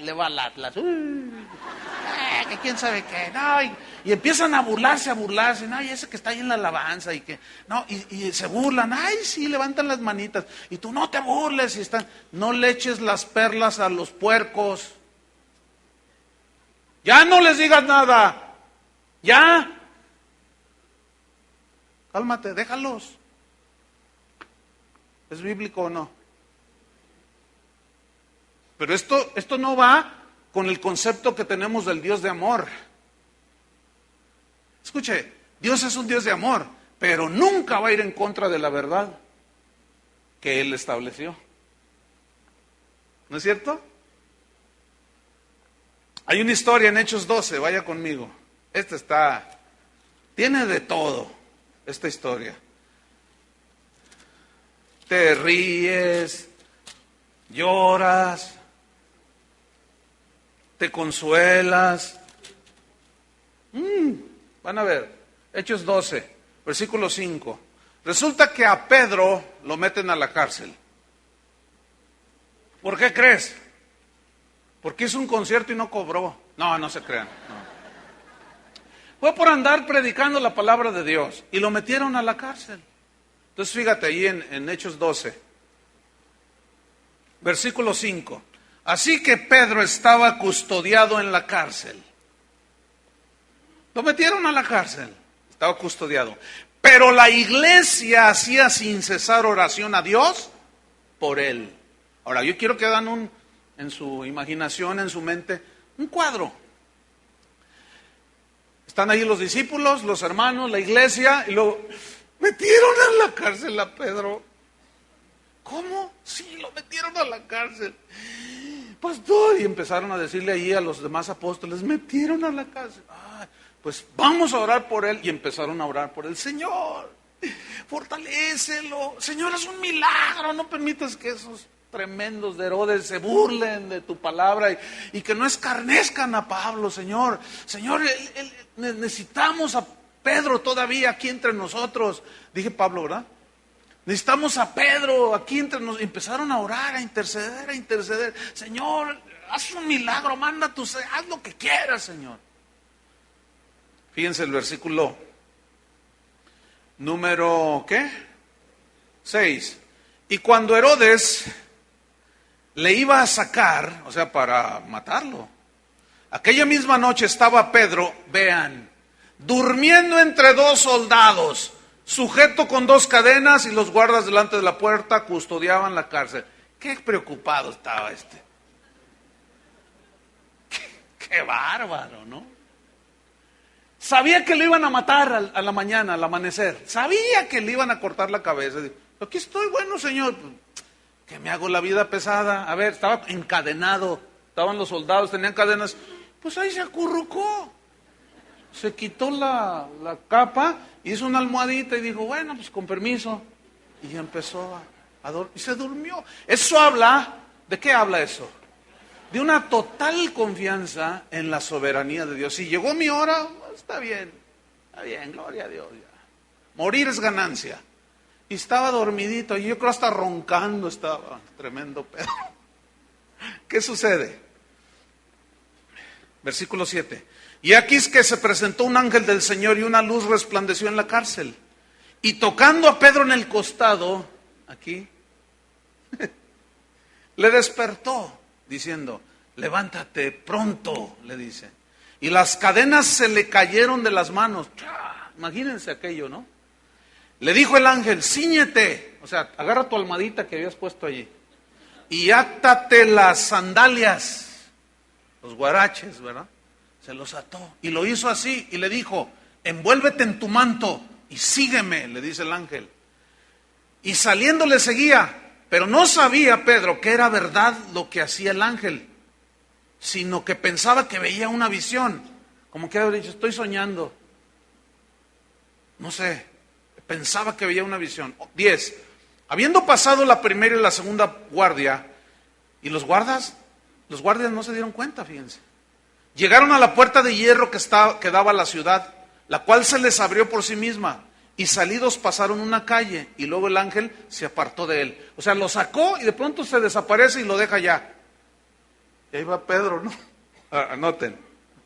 A: le va al Atlas, que quién sabe qué, no, y empiezan a burlarse, no, y ese que está ahí en la alabanza, y que, no, y se burlan, ay, sí, levantan las manitas, y tú no te burles, y están, no le eches las perlas a los puercos, ya no les digas nada. Ya, cálmate, déjalos. ¿Es bíblico o no? Pero esto no va con el concepto que tenemos del Dios de amor. Escuche, Dios es un Dios de amor, pero nunca va a ir en contra de la verdad que Él estableció. ¿No es cierto? Hay una historia en Hechos 12, vaya conmigo. Tiene de todo, esta historia. Te ríes, lloras, te consuelas. Van a ver, Hechos 12, versículo 5. Resulta que a Pedro lo meten a la cárcel. ¿Por qué crees? Porque hizo un concierto y no cobró. No se crean. No. Fue por andar predicando la palabra de Dios y lo metieron a la cárcel. Entonces fíjate ahí en Hechos 12, versículo 5. Así que Pedro estaba custodiado en la cárcel. Lo metieron a la cárcel, estaba custodiado. Pero la iglesia hacía sin cesar oración a Dios por él. Ahora, yo quiero que hagan en su imaginación, en su mente, un cuadro. Están ahí los discípulos, los hermanos, la iglesia, y lo metieron a la cárcel a Pedro. ¿Cómo? Sí, lo metieron a la cárcel. Pastor, y empezaron a decirle ahí a los demás apóstoles, metieron a la cárcel. Pues vamos a orar por él. Y empezaron a orar por el Señor. Fortalécelo. Señor, es un milagro. No permitas que esos tremendos de Herodes se burlen de tu palabra y que no escarnezcan a Pablo, Señor. Señor, necesitamos a Pedro todavía aquí entre nosotros. Dije Pablo, ¿verdad? Necesitamos a Pedro aquí entre nosotros. Empezaron a orar, a interceder. Señor, haz un milagro, haz lo que quieras, Señor. Fíjense el versículo número, 6. Y cuando Herodes le iba a sacar, o sea, para matarlo, aquella misma noche estaba Pedro, vean, durmiendo entre 2 soldados, sujeto con 2 cadenas, y los guardas delante de la puerta custodiaban la cárcel. Qué preocupado estaba este. Qué bárbaro, ¿no? Sabía que lo iban a matar a la mañana, al amanecer. Sabía que le iban a cortar la cabeza. Aquí estoy, bueno, Señor, que me hago la vida pesada. A ver, estaba encadenado, estaban los soldados, tenían cadenas. Pues ahí se acurrucó. Se quitó la capa, hizo una almohadita y dijo, bueno, pues con permiso. Y empezó a dormir, y se durmió. Eso habla, ¿de qué habla eso? De una total confianza en la soberanía de Dios. Si llegó mi hora, está bien, gloria a Dios. Ya. Morir es ganancia. Y estaba dormidito, y yo creo hasta roncando estaba, tremendo Pedro. ¿Qué sucede? Versículo 7. Y aquí es que se presentó un ángel del Señor y una luz resplandeció en la cárcel. Y tocando a Pedro en el costado, aquí, le despertó, diciendo, levántate pronto, le dice. Y las cadenas se le cayeron de las manos. Imagínense aquello, ¿no? Le dijo el ángel, cíñete, o sea, agarra tu almohadita que habías puesto allí, y átate las sandalias, los guaraches, ¿verdad? Se los ató, y lo hizo así, y le dijo, envuélvete en tu manto, y sígueme, le dice el ángel. Y saliendo le seguía, pero no sabía Pedro que era verdad lo que hacía el ángel, sino que pensaba que veía una visión, como que había dicho, estoy soñando, no sé. Pensaba que veía una visión. 10. Habiendo pasado la primera y la segunda guardia, y los guardias no se dieron cuenta, fíjense. Llegaron a la puerta de hierro que daba a la ciudad, la cual se les abrió por sí misma, y salidos pasaron una calle, y luego el ángel se apartó de él. O sea, lo sacó y de pronto se desaparece y lo deja allá. Y ahí va Pedro, ¿no? Anoten.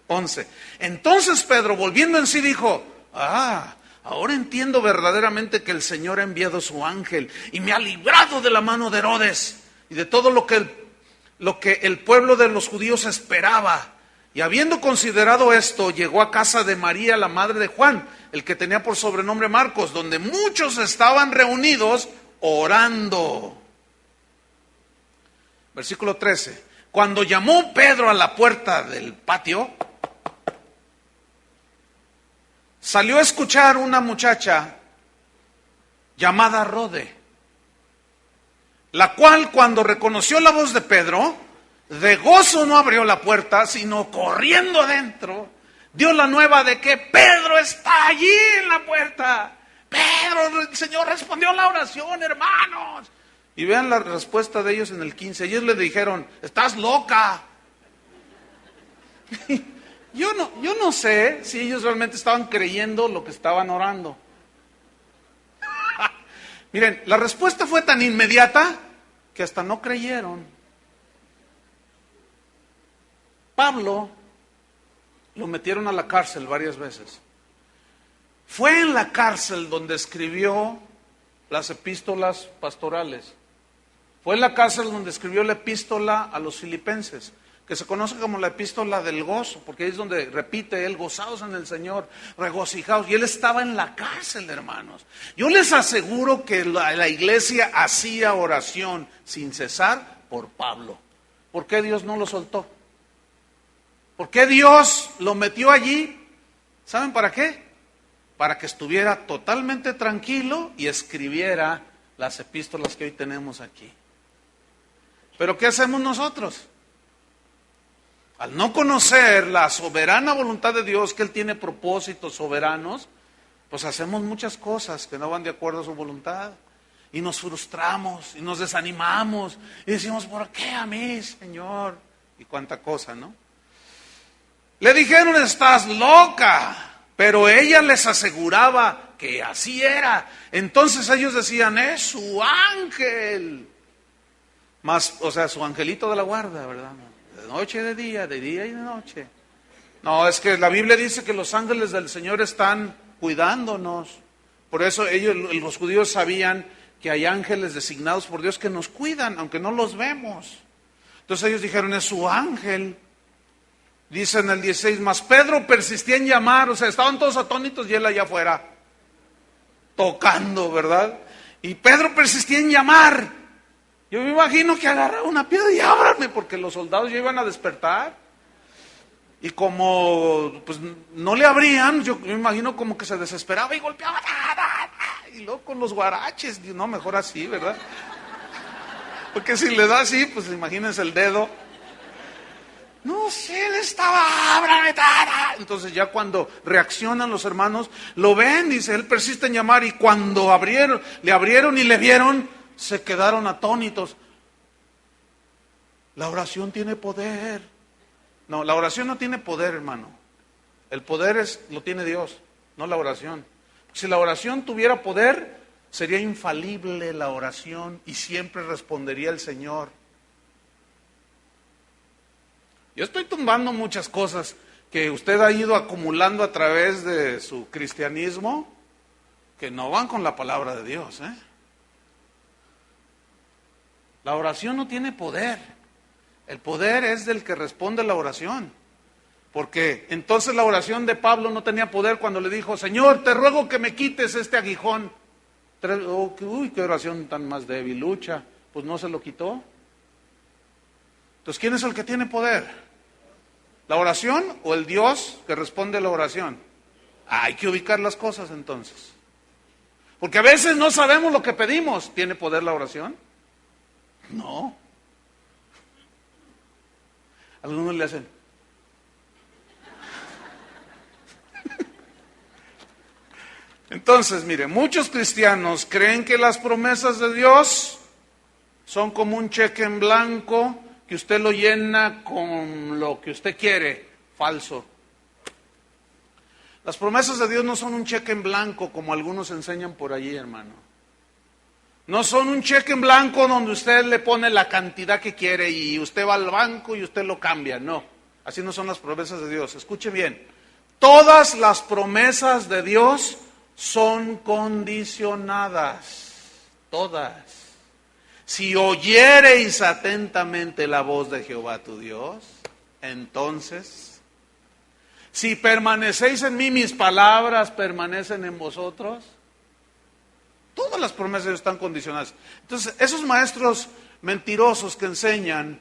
A: 11. Entonces Pedro, volviendo en sí, dijo, ahora entiendo verdaderamente que el Señor ha enviado su ángel y me ha librado de la mano de Herodes y de todo lo que el pueblo de los judíos esperaba. Y habiendo considerado esto, llegó a casa de María, la madre de Juan, el que tenía por sobrenombre Marcos, donde muchos estaban reunidos orando. Versículo 13. Cuando llamó Pedro a la puerta del patio, salió a escuchar una muchacha llamada Rode, la cual cuando reconoció la voz de Pedro, de gozo no abrió la puerta, sino corriendo adentro, dio la nueva de que Pedro está allí en la puerta. Pedro, el Señor respondió la oración, hermanos. Y vean la respuesta de ellos en el 15. Ellos le dijeron, estás loca. Yo no sé si ellos realmente estaban creyendo lo que estaban orando. Miren, la respuesta fue tan inmediata que hasta no creyeron. Pablo lo metieron a la cárcel varias veces. Fue en la cárcel donde escribió las epístolas pastorales. Fue en la cárcel donde escribió la epístola a los filipenses, que se conoce como la epístola del gozo, porque es donde repite él, gozaos en el Señor, regocijaos. Y él estaba en la cárcel, hermanos. Yo les aseguro que la iglesia hacía oración sin cesar por Pablo. ¿Por qué Dios no lo soltó? ¿Por qué Dios lo metió allí? ¿Saben para qué? Para que estuviera totalmente tranquilo y escribiera las epístolas que hoy tenemos aquí. ¿Pero qué hacemos nosotros? Al no conocer la soberana voluntad de Dios, que Él tiene propósitos soberanos, pues hacemos muchas cosas que no van de acuerdo a su voluntad. Y nos frustramos, y nos desanimamos, y decimos, ¿por qué a mí, Señor? Y cuánta cosa, ¿no? Le dijeron, estás loca, pero ella les aseguraba que así era. Entonces ellos decían, es su ángel. Más, o sea, su angelito de la guarda, ¿verdad? De noche y de día y de noche. No, es que la Biblia dice que los ángeles del Señor están cuidándonos. Por eso los judíos sabían que hay ángeles designados por Dios que nos cuidan, aunque no los vemos. Entonces ellos dijeron, es su ángel. Dice en el 16, mas Pedro persistía en llamar, o sea, estaban todos atónitos y él allá afuera, tocando, ¿verdad? Y Pedro persistía en llamar. Yo me imagino que agarraba una piedra y ábrame, porque los soldados ya iban a despertar. Y como pues no le abrían, yo me imagino como que se desesperaba y golpeaba. y luego con los guaraches, no, mejor así, ¿verdad? Porque si le da así, pues imagínense el dedo. No sé, él estaba, ábrame, entonces ya cuando reaccionan los hermanos, lo ven, dice, él persiste en llamar, y cuando le abrieron y le vieron, se quedaron atónitos. La oración tiene poder. No, la oración no tiene poder, hermano. El poder lo tiene Dios, no la oración. Si la oración tuviera poder, sería infalible la oración y siempre respondería el Señor. Yo estoy tumbando muchas cosas que usted ha ido acumulando a través de su cristianismo que no van con la palabra de Dios, ¿eh? La oración no tiene poder. El poder es del que responde la oración. Porque entonces la oración de Pablo no tenía poder cuando le dijo, Señor, te ruego que me quites este aguijón. Uy, qué oración tan más debilucha. Pues no se lo quitó. Entonces, ¿quién es el que tiene poder? ¿La oración o el Dios que responde a la oración? Hay que ubicar las cosas entonces. Porque a veces no sabemos lo que pedimos. ¿Tiene poder la oración? No. Algunos le hacen. Entonces, mire, muchos cristianos creen que las promesas de Dios son como un cheque en blanco que usted lo llena con lo que usted quiere. Falso. Las promesas de Dios no son un cheque en blanco como algunos enseñan por allí, hermano. No son un cheque en blanco donde usted le pone la cantidad que quiere y usted va al banco y usted lo cambia. No, así no son las promesas de Dios. Escuche bien, todas las promesas de Dios son condicionadas, todas. Si oyereis atentamente la voz de Jehová tu Dios, entonces, si permanecéis en mí, mis palabras permanecen en vosotros. Todas las promesas de Dios están condicionadas. Entonces, esos maestros mentirosos que enseñan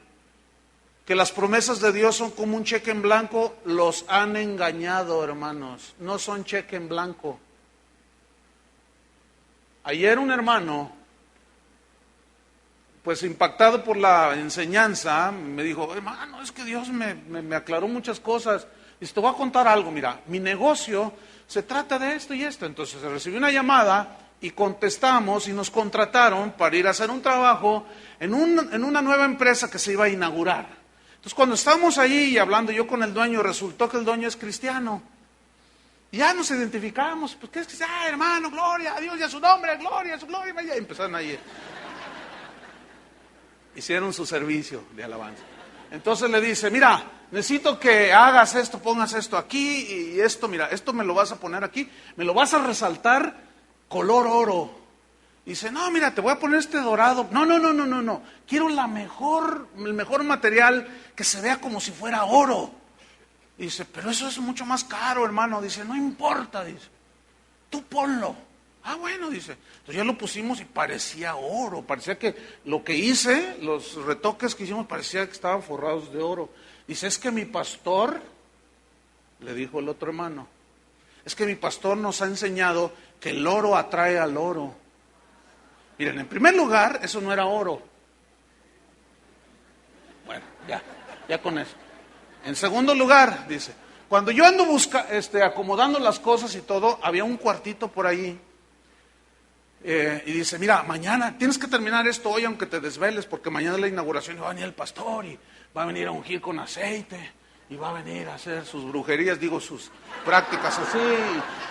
A: que las promesas de Dios son como un cheque en blanco, los han engañado, hermanos. No son cheque en blanco. Ayer un hermano, pues impactado por la enseñanza, me dijo, hermano, es que Dios me aclaró muchas cosas. Y te voy a contar algo, mira, mi negocio se trata de esto y esto. Entonces recibí una llamada y contestamos y nos contrataron para ir a hacer un trabajo en una nueva empresa que se iba a inaugurar. Entonces cuando estábamos allí y hablando yo con el dueño, resultó que el dueño es cristiano. Y ya nos identificamos, pues ¿qué es que hermano, gloria a Dios y a su nombre, gloria a su gloria? Y empezaron ahí. Hicieron su servicio de alabanza. Entonces le dice, mira, necesito que hagas esto, pongas esto aquí y esto, mira, esto me lo vas a poner aquí, me lo vas a resaltar color oro. Dice, no, mira, te voy a poner este dorado. No, quiero el mejor material que se vea como si fuera oro. Dice, pero eso es mucho más caro, hermano. Dice, no importa, dice, tú ponlo. Ah, bueno, dice. Entonces ya lo pusimos y parecía oro. Parecía que lo que hice, los retoques que hicimos, parecía que estaban forrados de oro. Dice, es que mi pastor, le dijo el otro hermano, es que mi pastor nos ha enseñado que el oro atrae al oro. Miren, en primer lugar, eso no era oro. Bueno, ya con eso. En segundo lugar, dice, cuando yo ando acomodando las cosas y todo, había un cuartito por ahí. Y dice, mira, mañana tienes que terminar esto hoy aunque te desveles, porque mañana es la inauguración y va a venir el pastor y va a venir a ungir con aceite y va a venir a hacer sus brujerías, sus prácticas así.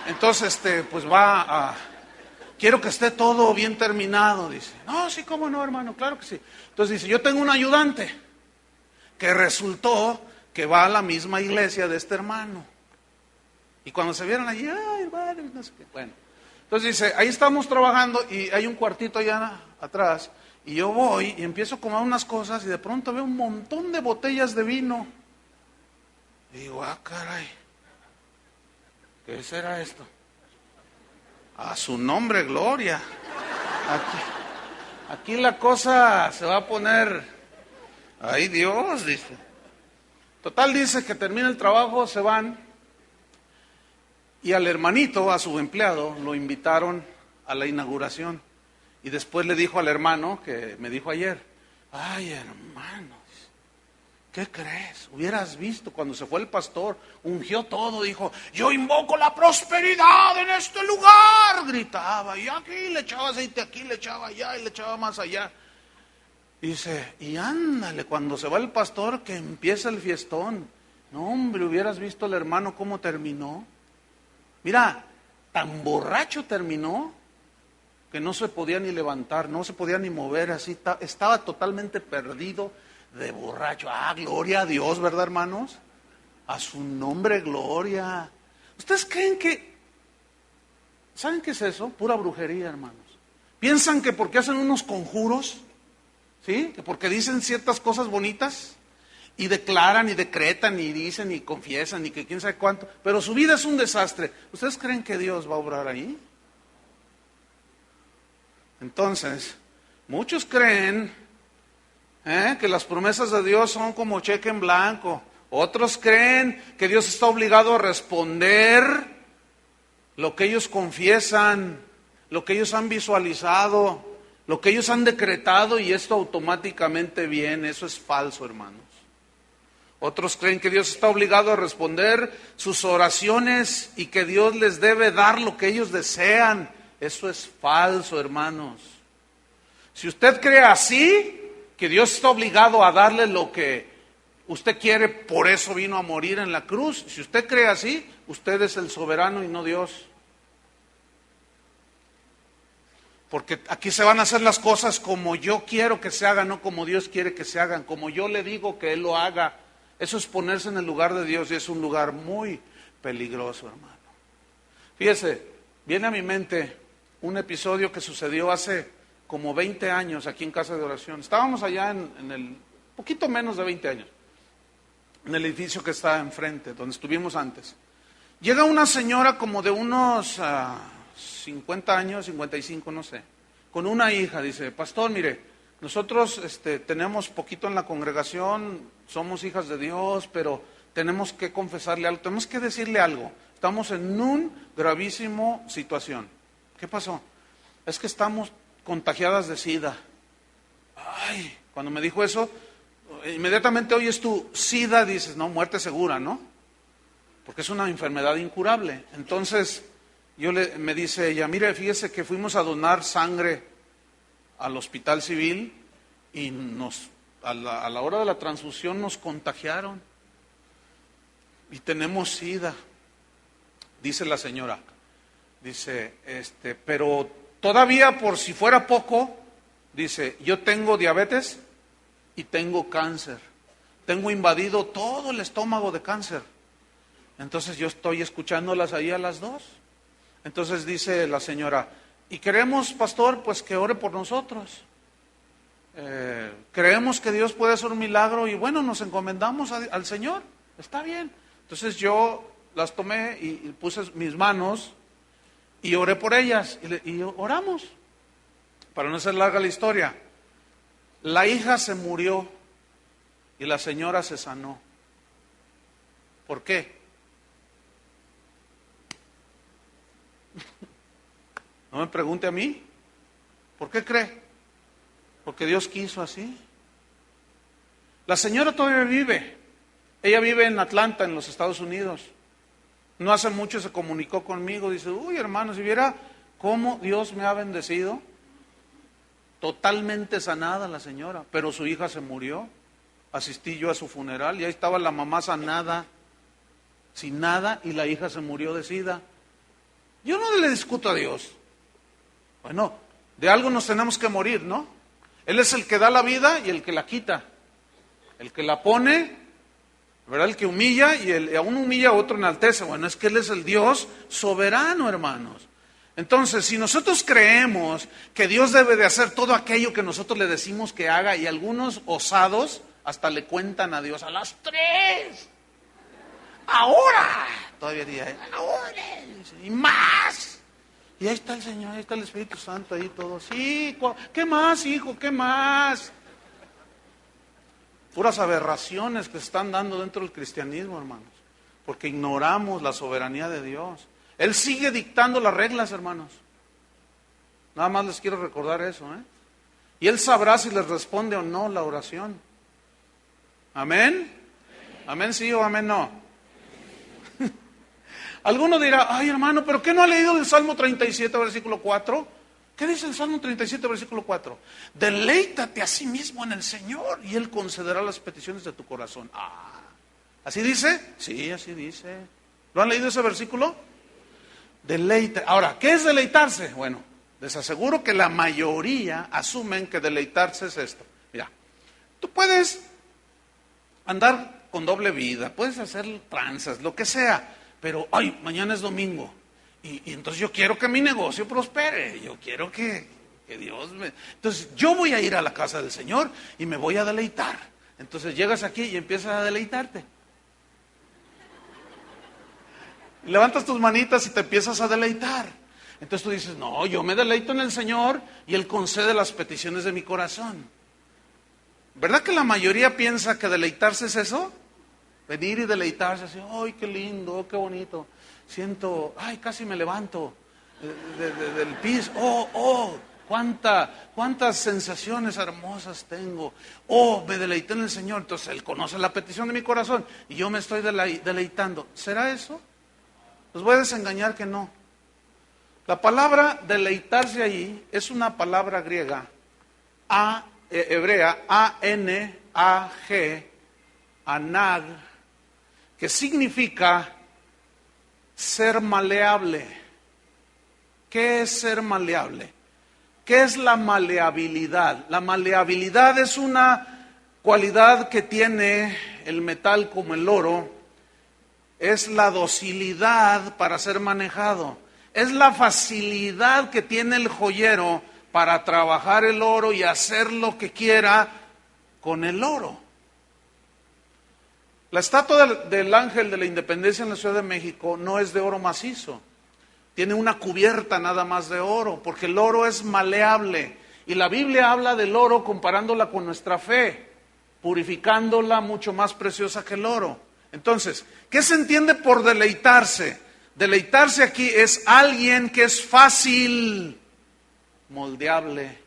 A: Entonces, pues quiero que esté todo bien terminado, dice. No, sí, cómo no, hermano, claro que sí. Entonces dice, yo tengo un ayudante que resultó que va a la misma iglesia de este hermano. Y cuando se vieron allí, ay, hermano, no sé qué, bueno. Entonces dice, ahí estamos trabajando y hay un cuartito allá atrás. Y yo voy y empiezo a comer unas cosas y de pronto veo un montón de botellas de vino. Y digo, caray, ¿qué será esto? A su nombre, gloria. Aquí la cosa se va a poner, ay Dios, dice. Total, dice que termina el trabajo, se van. Y al hermanito, a su empleado, lo invitaron a la inauguración. Y después le dijo al hermano, que me dijo ayer, ay hermano, ¿qué crees? Hubieras visto cuando se fue el pastor, ungió todo, dijo, yo invoco la prosperidad en este lugar, gritaba, y aquí le echaba aceite, aquí le echaba allá y le echaba más allá. Dice, y ándale, cuando se va el pastor que empieza el fiestón. No hombre, hubieras visto al hermano cómo terminó. Mira, tan borracho terminó que no se podía ni levantar, no se podía ni mover, así estaba totalmente perdido de borracho. Ah, gloria a Dios, ¿verdad, hermanos? A su nombre, gloria. ¿Ustedes creen que, saben qué es eso? Pura brujería, hermanos. ¿Piensan que porque hacen unos conjuros, sí, que porque dicen ciertas cosas bonitas y declaran y decretan y dicen y confiesan y que quién sabe cuánto, pero su vida es un desastre? ¿Ustedes creen que Dios va a obrar ahí? Entonces, muchos creen que las promesas de Dios son como cheque en blanco. Otros creen que Dios está obligado a responder lo que ellos confiesan, lo que ellos han visualizado, lo que ellos han decretado, y esto automáticamente viene. Eso es falso, hermanos. Otros creen que Dios está obligado a responder sus oraciones y que Dios les debe dar lo que ellos desean. Eso es falso, hermanos. Si usted cree así, que Dios está obligado a darle lo que usted quiere, por eso vino a morir en la cruz. Si usted cree así, usted es el soberano y no Dios. Porque aquí se van a hacer las cosas como yo quiero que se hagan, no como Dios quiere que se hagan, como yo le digo que Él lo haga. Eso es ponerse en el lugar de Dios y es un lugar muy peligroso, hermano. Fíjese, viene a mi mente un episodio que sucedió hace como 20 años aquí en Casa de Oración. Estábamos allá en el, poquito menos de 20 años, en el edificio que está enfrente, donde estuvimos antes. Llega una señora como de unos 50 años, 55, no sé, con una hija. Dice, pastor, mire, nosotros tenemos poquito en la congregación, somos hijas de Dios, pero tenemos que confesarle algo, tenemos que decirle algo. Estamos en un gravísimo situación. ¿Qué pasó? Es que estamos contagiadas de SIDA. Ay, cuando me dijo eso, inmediatamente oyes tú, SIDA, dices, no, muerte segura, ¿no? Porque es una enfermedad incurable. Entonces, me dice ella, mire, fíjese que fuimos a donar sangre al hospital civil y a la hora de la transfusión nos contagiaron y tenemos SIDA. Dice la señora, dice, pero todavía por si fuera poco, dice, yo tengo diabetes y tengo cáncer. Tengo invadido todo el estómago de cáncer. Entonces yo estoy escuchándolas ahí a las dos. Entonces dice la señora, y queremos, pastor, pues que ore por nosotros. Creemos que Dios puede hacer un milagro y bueno, nos encomendamos al Señor. Está bien. Entonces yo las tomé y puse mis manos y oré por ellas y oramos. Para no hacer larga la historia, la hija se murió y la señora se sanó. ¿Por qué? No me pregunte a mí. ¿Por qué cree? Porque Dios quiso así. La señora todavía vive. Ella vive en Atlanta, en los Estados Unidos. No hace mucho se comunicó conmigo. Dice, uy hermano, si viera cómo Dios me ha bendecido. Totalmente sanada la señora. Pero su hija se murió. Asistí yo a su funeral y ahí estaba la mamá sanada, sin nada, y la hija se murió de SIDA. Yo no le discuto a Dios. Bueno, de algo nos tenemos que morir, ¿no? Él es el que da la vida y el que la quita. El que la pone, ¿verdad? El que humilla y a uno humilla, a otro enaltece. Bueno, es que Él es el Dios soberano, hermanos. Entonces, si nosotros creemos que Dios debe de hacer todo aquello que nosotros le decimos que haga, y algunos osados hasta le cuentan a Dios a las 3, ahora, todavía día, ahora, y más. Y ahí está el Señor, ahí está el Espíritu Santo, ahí todo. Sí, ¿qué más, hijo? ¿Qué más? Puras aberraciones que se están dando dentro del cristianismo, hermanos, porque ignoramos la soberanía de Dios. Él sigue dictando las reglas, hermanos. Nada más les quiero recordar eso, ¿eh? Y Él sabrá si les responde o no la oración. ¿Amén? ¿Amén sí o amén no? Alguno dirá, ay hermano, ¿pero qué no ha leído el Salmo 37, versículo 4? ¿Qué dice el Salmo 37, versículo 4? Deleítate a sí mismo en el Señor y Él concederá las peticiones de tu corazón. ¿Así dice? Sí, así dice. ¿Lo han leído ese versículo? Deleite. Ahora, ¿qué es deleitarse? Bueno, les aseguro que la mayoría asumen que deleitarse es esto. Mira, tú puedes andar con doble vida, puedes hacer tranzas, lo que sea, pero, ay, mañana es domingo, y entonces yo quiero que mi negocio prospere, yo quiero que Dios me... Entonces yo voy a ir a la casa del Señor y me voy a deleitar. Entonces llegas aquí y empiezas a deleitarte. Levantas tus manitas y te empiezas a deleitar. Entonces tú dices, no, yo me deleito en el Señor y Él concede las peticiones de mi corazón. ¿Verdad que la mayoría piensa que deleitarse es eso? Venir y deleitarse así, ay, qué lindo, qué bonito. Siento, ay, casi me levanto del piso. Cuántas sensaciones hermosas tengo. Me deleité en el Señor. Entonces Él conoce la petición de mi corazón y yo me estoy deleitando. ¿Será eso? Los voy a desengañar que no. La palabra deleitarse ahí es una palabra griega, hebrea, A-N-A-G, anag, que significa ser maleable. ¿Qué es ser maleable? ¿Qué es la maleabilidad? La maleabilidad es una cualidad que tiene el metal como el oro, es la docilidad para ser manejado, es la facilidad que tiene el joyero para trabajar el oro y hacer lo que quiera con el oro. La estatua del Ángel de la Independencia en la Ciudad de México no es de oro macizo, tiene una cubierta nada más de oro, porque el oro es maleable. Y la Biblia habla del oro comparándola con nuestra fe, purificándola mucho más preciosa que el oro. Entonces, ¿qué se entiende por deleitarse? Deleitarse aquí es alguien que es fácil, moldeable.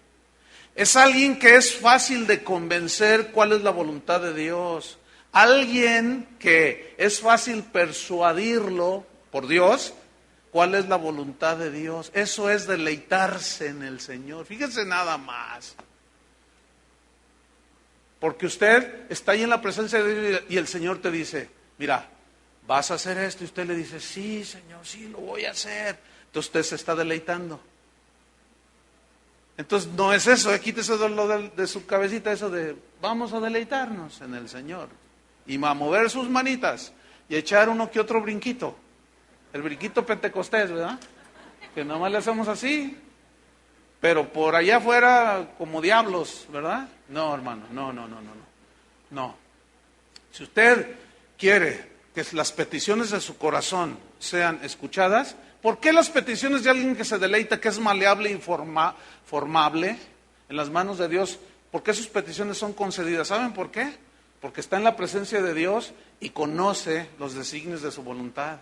A: Es alguien que es fácil de convencer cuál es la voluntad de Dios. Alguien que es fácil persuadirlo por Dios cuál es la voluntad de Dios. Eso es deleitarse en el Señor. Fíjense nada más. Porque usted está ahí en la presencia de Dios y el Señor te dice, mira, vas a hacer esto. Y usted le dice, sí, Señor, sí, lo voy a hacer. Entonces usted se está deleitando. Entonces no es eso, quítese de su cabecita eso de, vamos a deleitarnos en el Señor. Y a mover sus manitas y echar uno que otro brinquito. El brinquito pentecostés, ¿verdad? Que nomás le hacemos así. Pero por allá afuera como diablos, ¿verdad? No, hermano, no. Si usted quiere que las peticiones de su corazón sean escuchadas, ¿por qué las peticiones de alguien que se deleita, que es maleable y formable en las manos de Dios, por qué sus peticiones son concedidas? ¿Saben por qué? Porque está en la presencia de Dios y conoce los designios de su voluntad.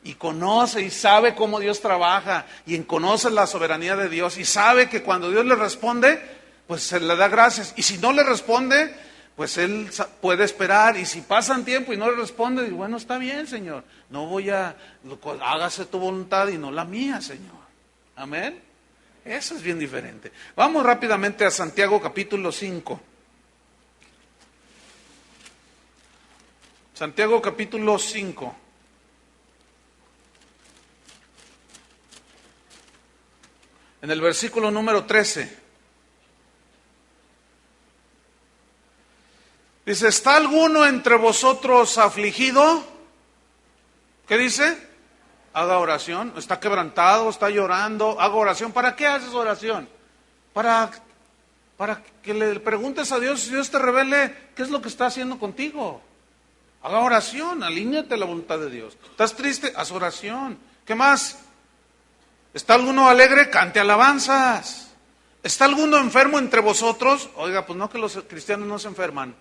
A: Y conoce y sabe cómo Dios trabaja y conoce la soberanía de Dios y sabe que cuando Dios le responde, pues se le da gracias. Y si no le responde, pues él puede esperar. Y si pasan tiempo y no le responde, dice, bueno, está bien, Señor. No hágase tu voluntad y no la mía, Señor. Amén. Eso es bien diferente. Vamos rápidamente a Santiago capítulo 5. Santiago capítulo 5. En el versículo número 13. Dice, ¿está alguno entre vosotros afligido? ¿Qué dice? Haga oración. ¿Está quebrantado? ¿Está llorando? Haga oración. ¿Para qué haces oración? Para que le preguntes a Dios, si Dios te revele qué es lo que está haciendo contigo. Haga oración, alíñate a la voluntad de Dios. ¿Estás triste? Haz oración. ¿Qué más? ¿Está alguno alegre? Cante alabanzas. ¿Está alguno enfermo entre vosotros? Oiga, pues no, que los cristianos no se enferman.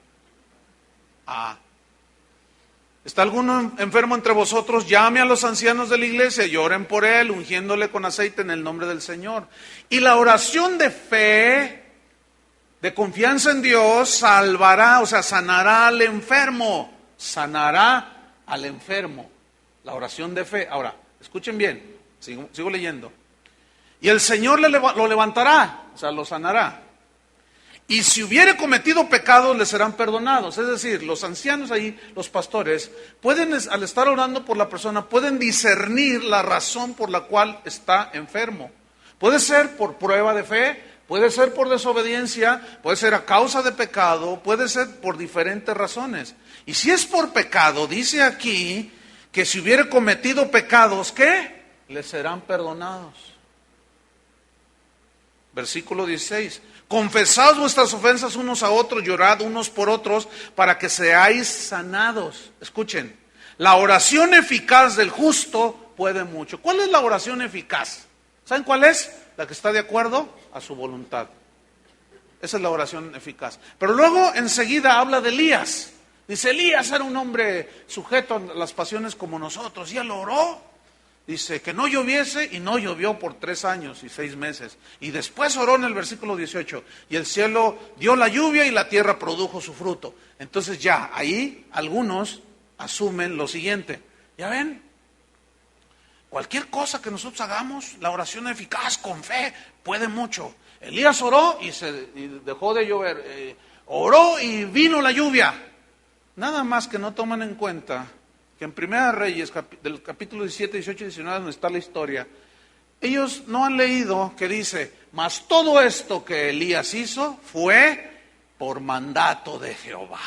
A: ¿Está alguno enfermo entre vosotros? Llame a los ancianos de la iglesia y oren por él, ungiéndole con aceite en el nombre del Señor. Y la oración de fe, de confianza en Dios, salvará, o sea, sanará al enfermo. Sanará al enfermo. La oración de fe. Ahora, escuchen bien, sigo leyendo. Y el Señor lo levantará, o sea, lo sanará. Y si hubiere cometido pecados, le serán perdonados. Es decir, los ancianos ahí, los pastores, pueden, al estar orando por la persona, pueden discernir la razón por la cual está enfermo. Puede ser por prueba de fe, puede ser por desobediencia, puede ser a causa de pecado, puede ser por diferentes razones. Y si es por pecado, dice aquí que si hubiere cometido pecados, ¿qué? Le serán perdonados. Versículo 16. Confesad vuestras ofensas unos a otros, llorad unos por otros, para que seáis sanados. Escuchen, la oración eficaz del justo puede mucho. ¿Cuál es la oración eficaz? ¿Saben cuál es? La que está de acuerdo a su voluntad. Esa es la oración eficaz. Pero luego enseguida habla de Elías. Dice, Elías era un hombre sujeto a las pasiones como nosotros, y él oró. Dice que no lloviese, y no llovió por 3 años y 6 meses. Y después oró en el versículo 18. Y el cielo dio la lluvia y la tierra produjo su fruto. Entonces ya, ahí algunos asumen lo siguiente. ¿Ya ven? Cualquier cosa que nosotros hagamos, la oración eficaz con fe puede mucho. Elías oró y dejó de llover. Oró y vino la lluvia. Nada más que no toman en cuenta que en Primera Reyes, del capítulo 17, 18 y 19, donde está la historia, ellos no han leído que dice, mas todo esto que Elías hizo fue por mandato de Jehová.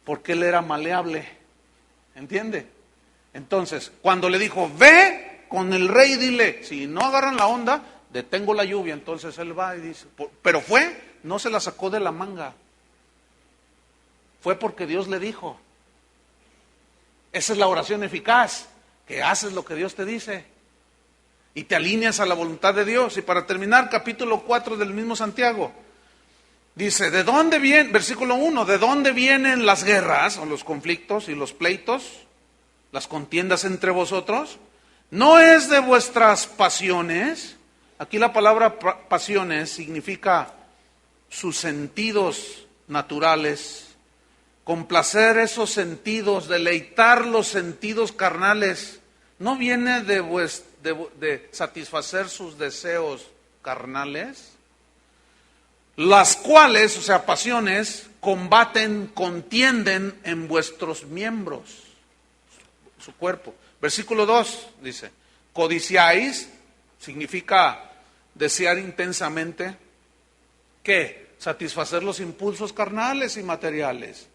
A: Porque él era maleable, ¿entiende? Entonces, cuando le dijo, ve con el rey y dile, si no agarran la onda, detengo la lluvia. Entonces él va y dice, pero no se la sacó de la manga. Fue porque Dios le dijo. Esa es la oración eficaz, que haces lo que Dios te dice y te alineas a la voluntad de Dios. Y para terminar, capítulo 4 del mismo Santiago, dice, ¿de dónde viene? Versículo 1, ¿de dónde vienen las guerras o los conflictos y los pleitos, las contiendas entre vosotros? ¿No es de vuestras pasiones? Aquí la palabra pasiones significa sus sentidos naturales. Complacer esos sentidos, deleitar los sentidos carnales, no viene de satisfacer sus deseos carnales, las cuales, o sea, pasiones, contienden en vuestros miembros, su cuerpo. Versículo 2 dice, codiciáis, significa desear intensamente, ¿qué? Satisfacer los impulsos carnales y materiales.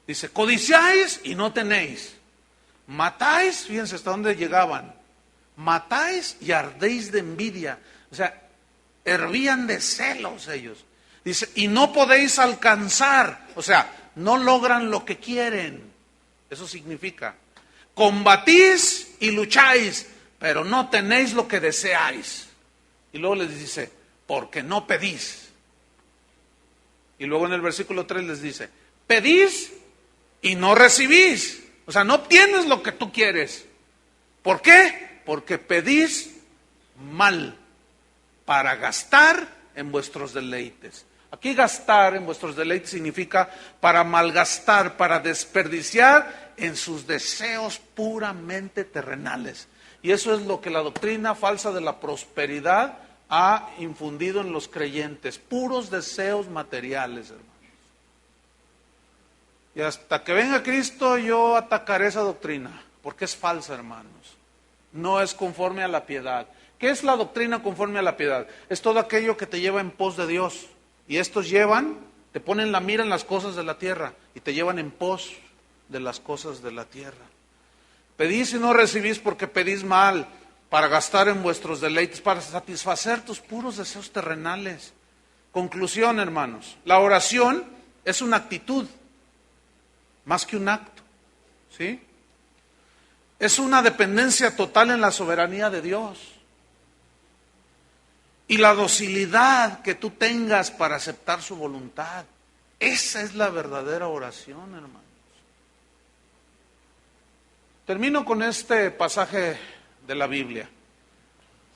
A: Dice, codiciáis y no tenéis. Matáis, fíjense hasta dónde llegaban. Matáis y ardéis de envidia. O sea, hervían de celos ellos. Dice, y no podéis alcanzar. O sea, no logran lo que quieren. Eso significa, combatís y lucháis, pero no tenéis lo que deseáis. Y luego les dice, porque no pedís. Y luego en el versículo 3 les dice, pedís y no recibís. O sea, no obtienes lo que tú quieres. ¿Por qué? Porque pedís mal para gastar en vuestros deleites. Aquí gastar en vuestros deleites significa para malgastar, para desperdiciar en sus deseos puramente terrenales. Y eso es lo que la doctrina falsa de la prosperidad ha infundido en los creyentes. Puros deseos materiales, hermano. Y hasta que venga Cristo yo atacaré esa doctrina, porque es falsa, hermanos. No es conforme a la piedad. ¿Qué es la doctrina conforme a la piedad? Es todo aquello que te lleva en pos de Dios. Y estos te ponen la mira en las cosas de la tierra y te llevan en pos de las cosas de la tierra. Pedís y no recibís porque pedís mal, para gastar en vuestros deleites, para satisfacer tus puros deseos terrenales. Conclusión, hermanos, la oración es una actitud más que un acto, ¿sí? Es una dependencia total en la soberanía de Dios. Y la docilidad que tú tengas para aceptar su voluntad. Esa es la verdadera oración, hermanos. Termino con este pasaje de la Biblia.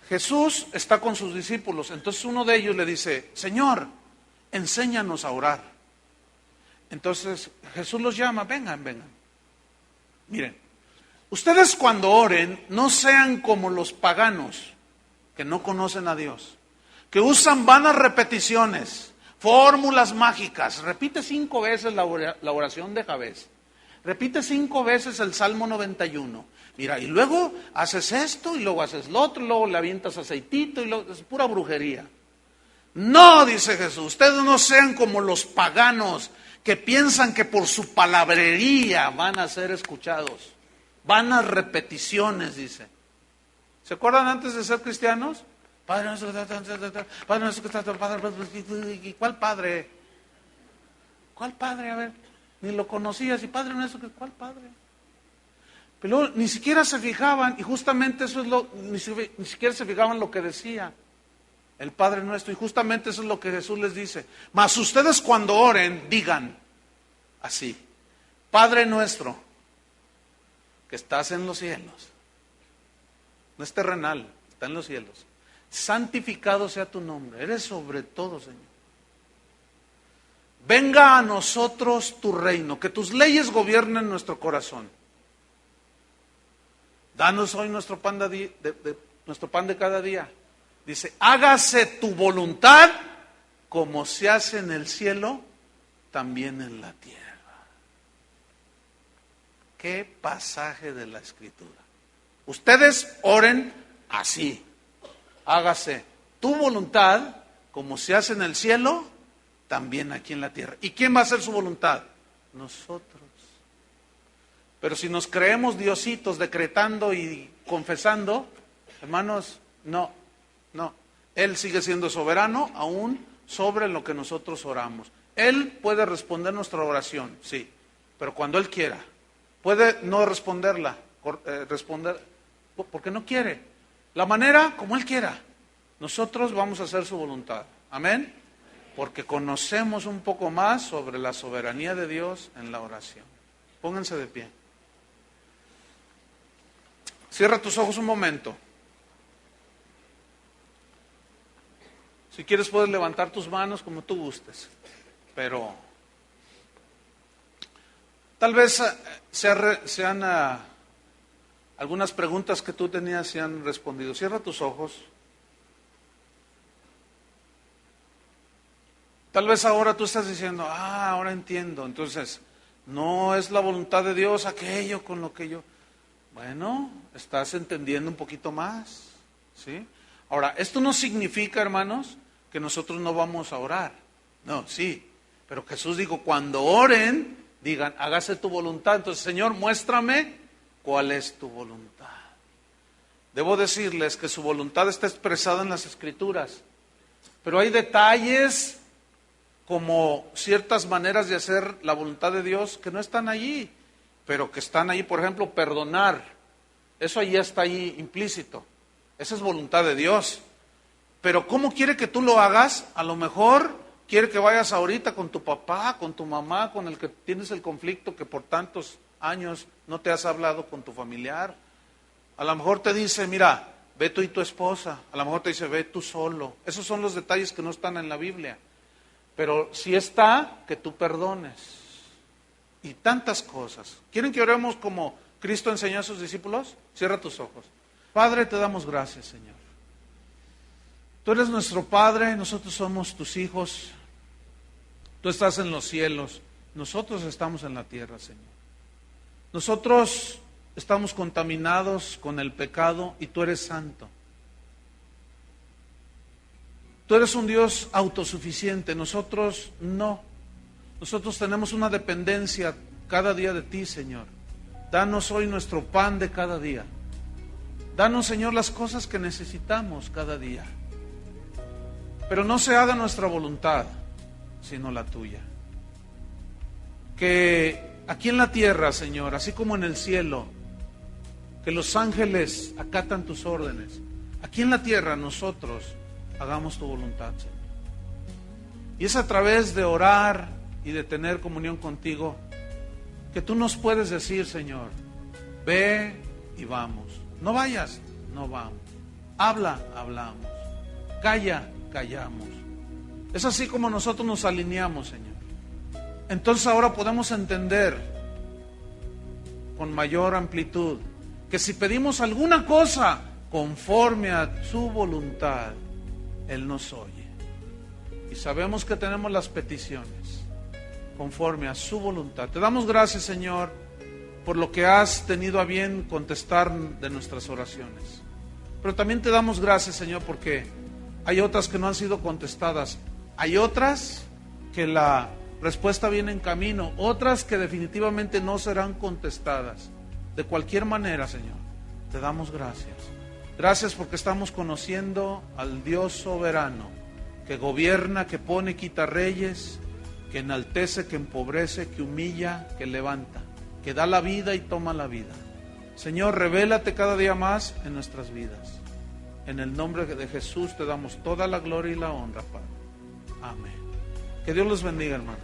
A: Jesús está con sus discípulos, entonces uno de ellos le dice: Señor, enséñanos a orar. Entonces Jesús los llama: vengan. Miren, ustedes cuando oren, no sean como los paganos que no conocen a Dios, que usan vanas repeticiones, fórmulas mágicas. Repite 5 veces la oración de Jabez. Repite 5 veces el Salmo 91. Mira, y luego haces esto, y luego haces lo otro, y luego le avientas aceitito, y luego, es pura brujería. No, dice Jesús, ustedes no sean como los paganos que piensan que por su palabrería van a ser escuchados. Vanas repeticiones, dice. ¿Se acuerdan antes de ser cristianos? Padre nuestro, Padre nuestro, Padre, ¿cuál padre? ¿Cuál padre? A ver, ni lo conocías, y Padre nuestro, ¿cuál padre? Pero luego, ni siquiera se fijaban, y justamente eso es ni siquiera se fijaban lo que decía el Padre nuestro, y justamente eso es lo que Jesús les dice. Mas ustedes cuando oren, digan así: Padre nuestro, que estás en los cielos. No es terrenal, está en los cielos. Santificado sea tu nombre, eres sobre todo, Señor. Venga a nosotros tu reino, que tus leyes gobiernen nuestro corazón. Danos hoy nuestro pan de cada día. Dice: hágase tu voluntad como se hace en el cielo, también en la tierra. Qué pasaje de la Escritura. Ustedes oren así: hágase tu voluntad como se hace en el cielo, también aquí en la tierra. ¿Y quién va a hacer su voluntad? Nosotros. Pero si nos creemos diositos decretando y confesando, hermanos, no. Él sigue siendo soberano aún sobre lo que nosotros oramos. Él puede responder nuestra oración, sí, pero cuando Él quiera. Puede no responder porque no quiere. La manera como Él quiera. Nosotros vamos a hacer su voluntad. Amén. Porque conocemos un poco más sobre la soberanía de Dios en la oración. Pónganse de pie. Cierra tus ojos un momento. Si quieres puedes levantar tus manos como tú gustes. Pero tal vez sean algunas preguntas que tú tenías se han respondido. Cierra tus ojos. Tal vez ahora tú estás diciendo: ahora entiendo. Entonces, no es la voluntad de Dios aquello con lo que yo... Bueno, estás entendiendo un poquito más, ¿sí? Ahora, esto no significa, hermanos, que nosotros no vamos a orar. No, sí. Pero Jesús dijo: cuando oren, digan: hágase tu voluntad. Entonces, Señor, muéstrame cuál es tu voluntad. Debo decirles que su voluntad está expresada en las Escrituras. Pero hay detalles, como ciertas maneras de hacer la voluntad de Dios que no están allí, pero que están allí. Por ejemplo, perdonar. Eso allí está ahí implícito. Esa es voluntad de Dios. Pero ¿cómo quiere que tú lo hagas? A lo mejor quiere que vayas ahorita con tu papá, con tu mamá, con el que tienes el conflicto que por tantos años no te has hablado con tu familiar. A lo mejor te dice: mira, ve tú y tu esposa. A lo mejor te dice: ve tú solo. Esos son los detalles que no están en la Biblia. Pero sí está que tú perdones. Y tantas cosas. ¿Quieren que oremos como Cristo enseñó a sus discípulos? Cierra tus ojos. Padre, te damos gracias, Señor. Tú eres nuestro Padre, nosotros somos tus hijos. Tú estás en los cielos, nosotros estamos en la tierra, Señor. Nosotros estamos contaminados con el pecado y tú eres santo. Tú eres un Dios autosuficiente, nosotros no. Nosotros tenemos una dependencia cada día de ti, Señor. Danos hoy nuestro pan de cada día. Danos, Señor, las cosas que necesitamos cada día. Pero no se haga nuestra voluntad, sino la tuya. Que aquí en la tierra, Señor, así como en el cielo, que los ángeles acatan tus órdenes, aquí en la tierra nosotros hagamos tu voluntad, Señor. Y es a través de orar y de tener comunión contigo que tú nos puedes decir, Señor: Ve y vamos. No vayas, no vamos. Habla, hablamos. Calla, callamos. Es así como nosotros nos alineamos, Señor. Entonces ahora podemos entender con mayor amplitud que si pedimos alguna cosa conforme a su voluntad, Él nos oye. Y sabemos que tenemos las peticiones conforme a su voluntad. Te damos gracias, Señor, por lo que has tenido a bien contestar de nuestras oraciones. Pero también te damos gracias, Señor, porque hay otras que no han sido contestadas. Hay otras que la respuesta viene en camino, otras que definitivamente no serán contestadas. De cualquier manera, Señor, te damos gracias. Gracias porque estamos conociendo al Dios soberano, que gobierna, que pone, quita reyes, que enaltece, que empobrece, que humilla, que levanta, que da la vida y toma la vida. Señor, revélate cada día más en nuestras vidas. En el nombre de Jesús te damos toda la gloria y la honra, Padre. Amén. Que Dios los bendiga, hermanos.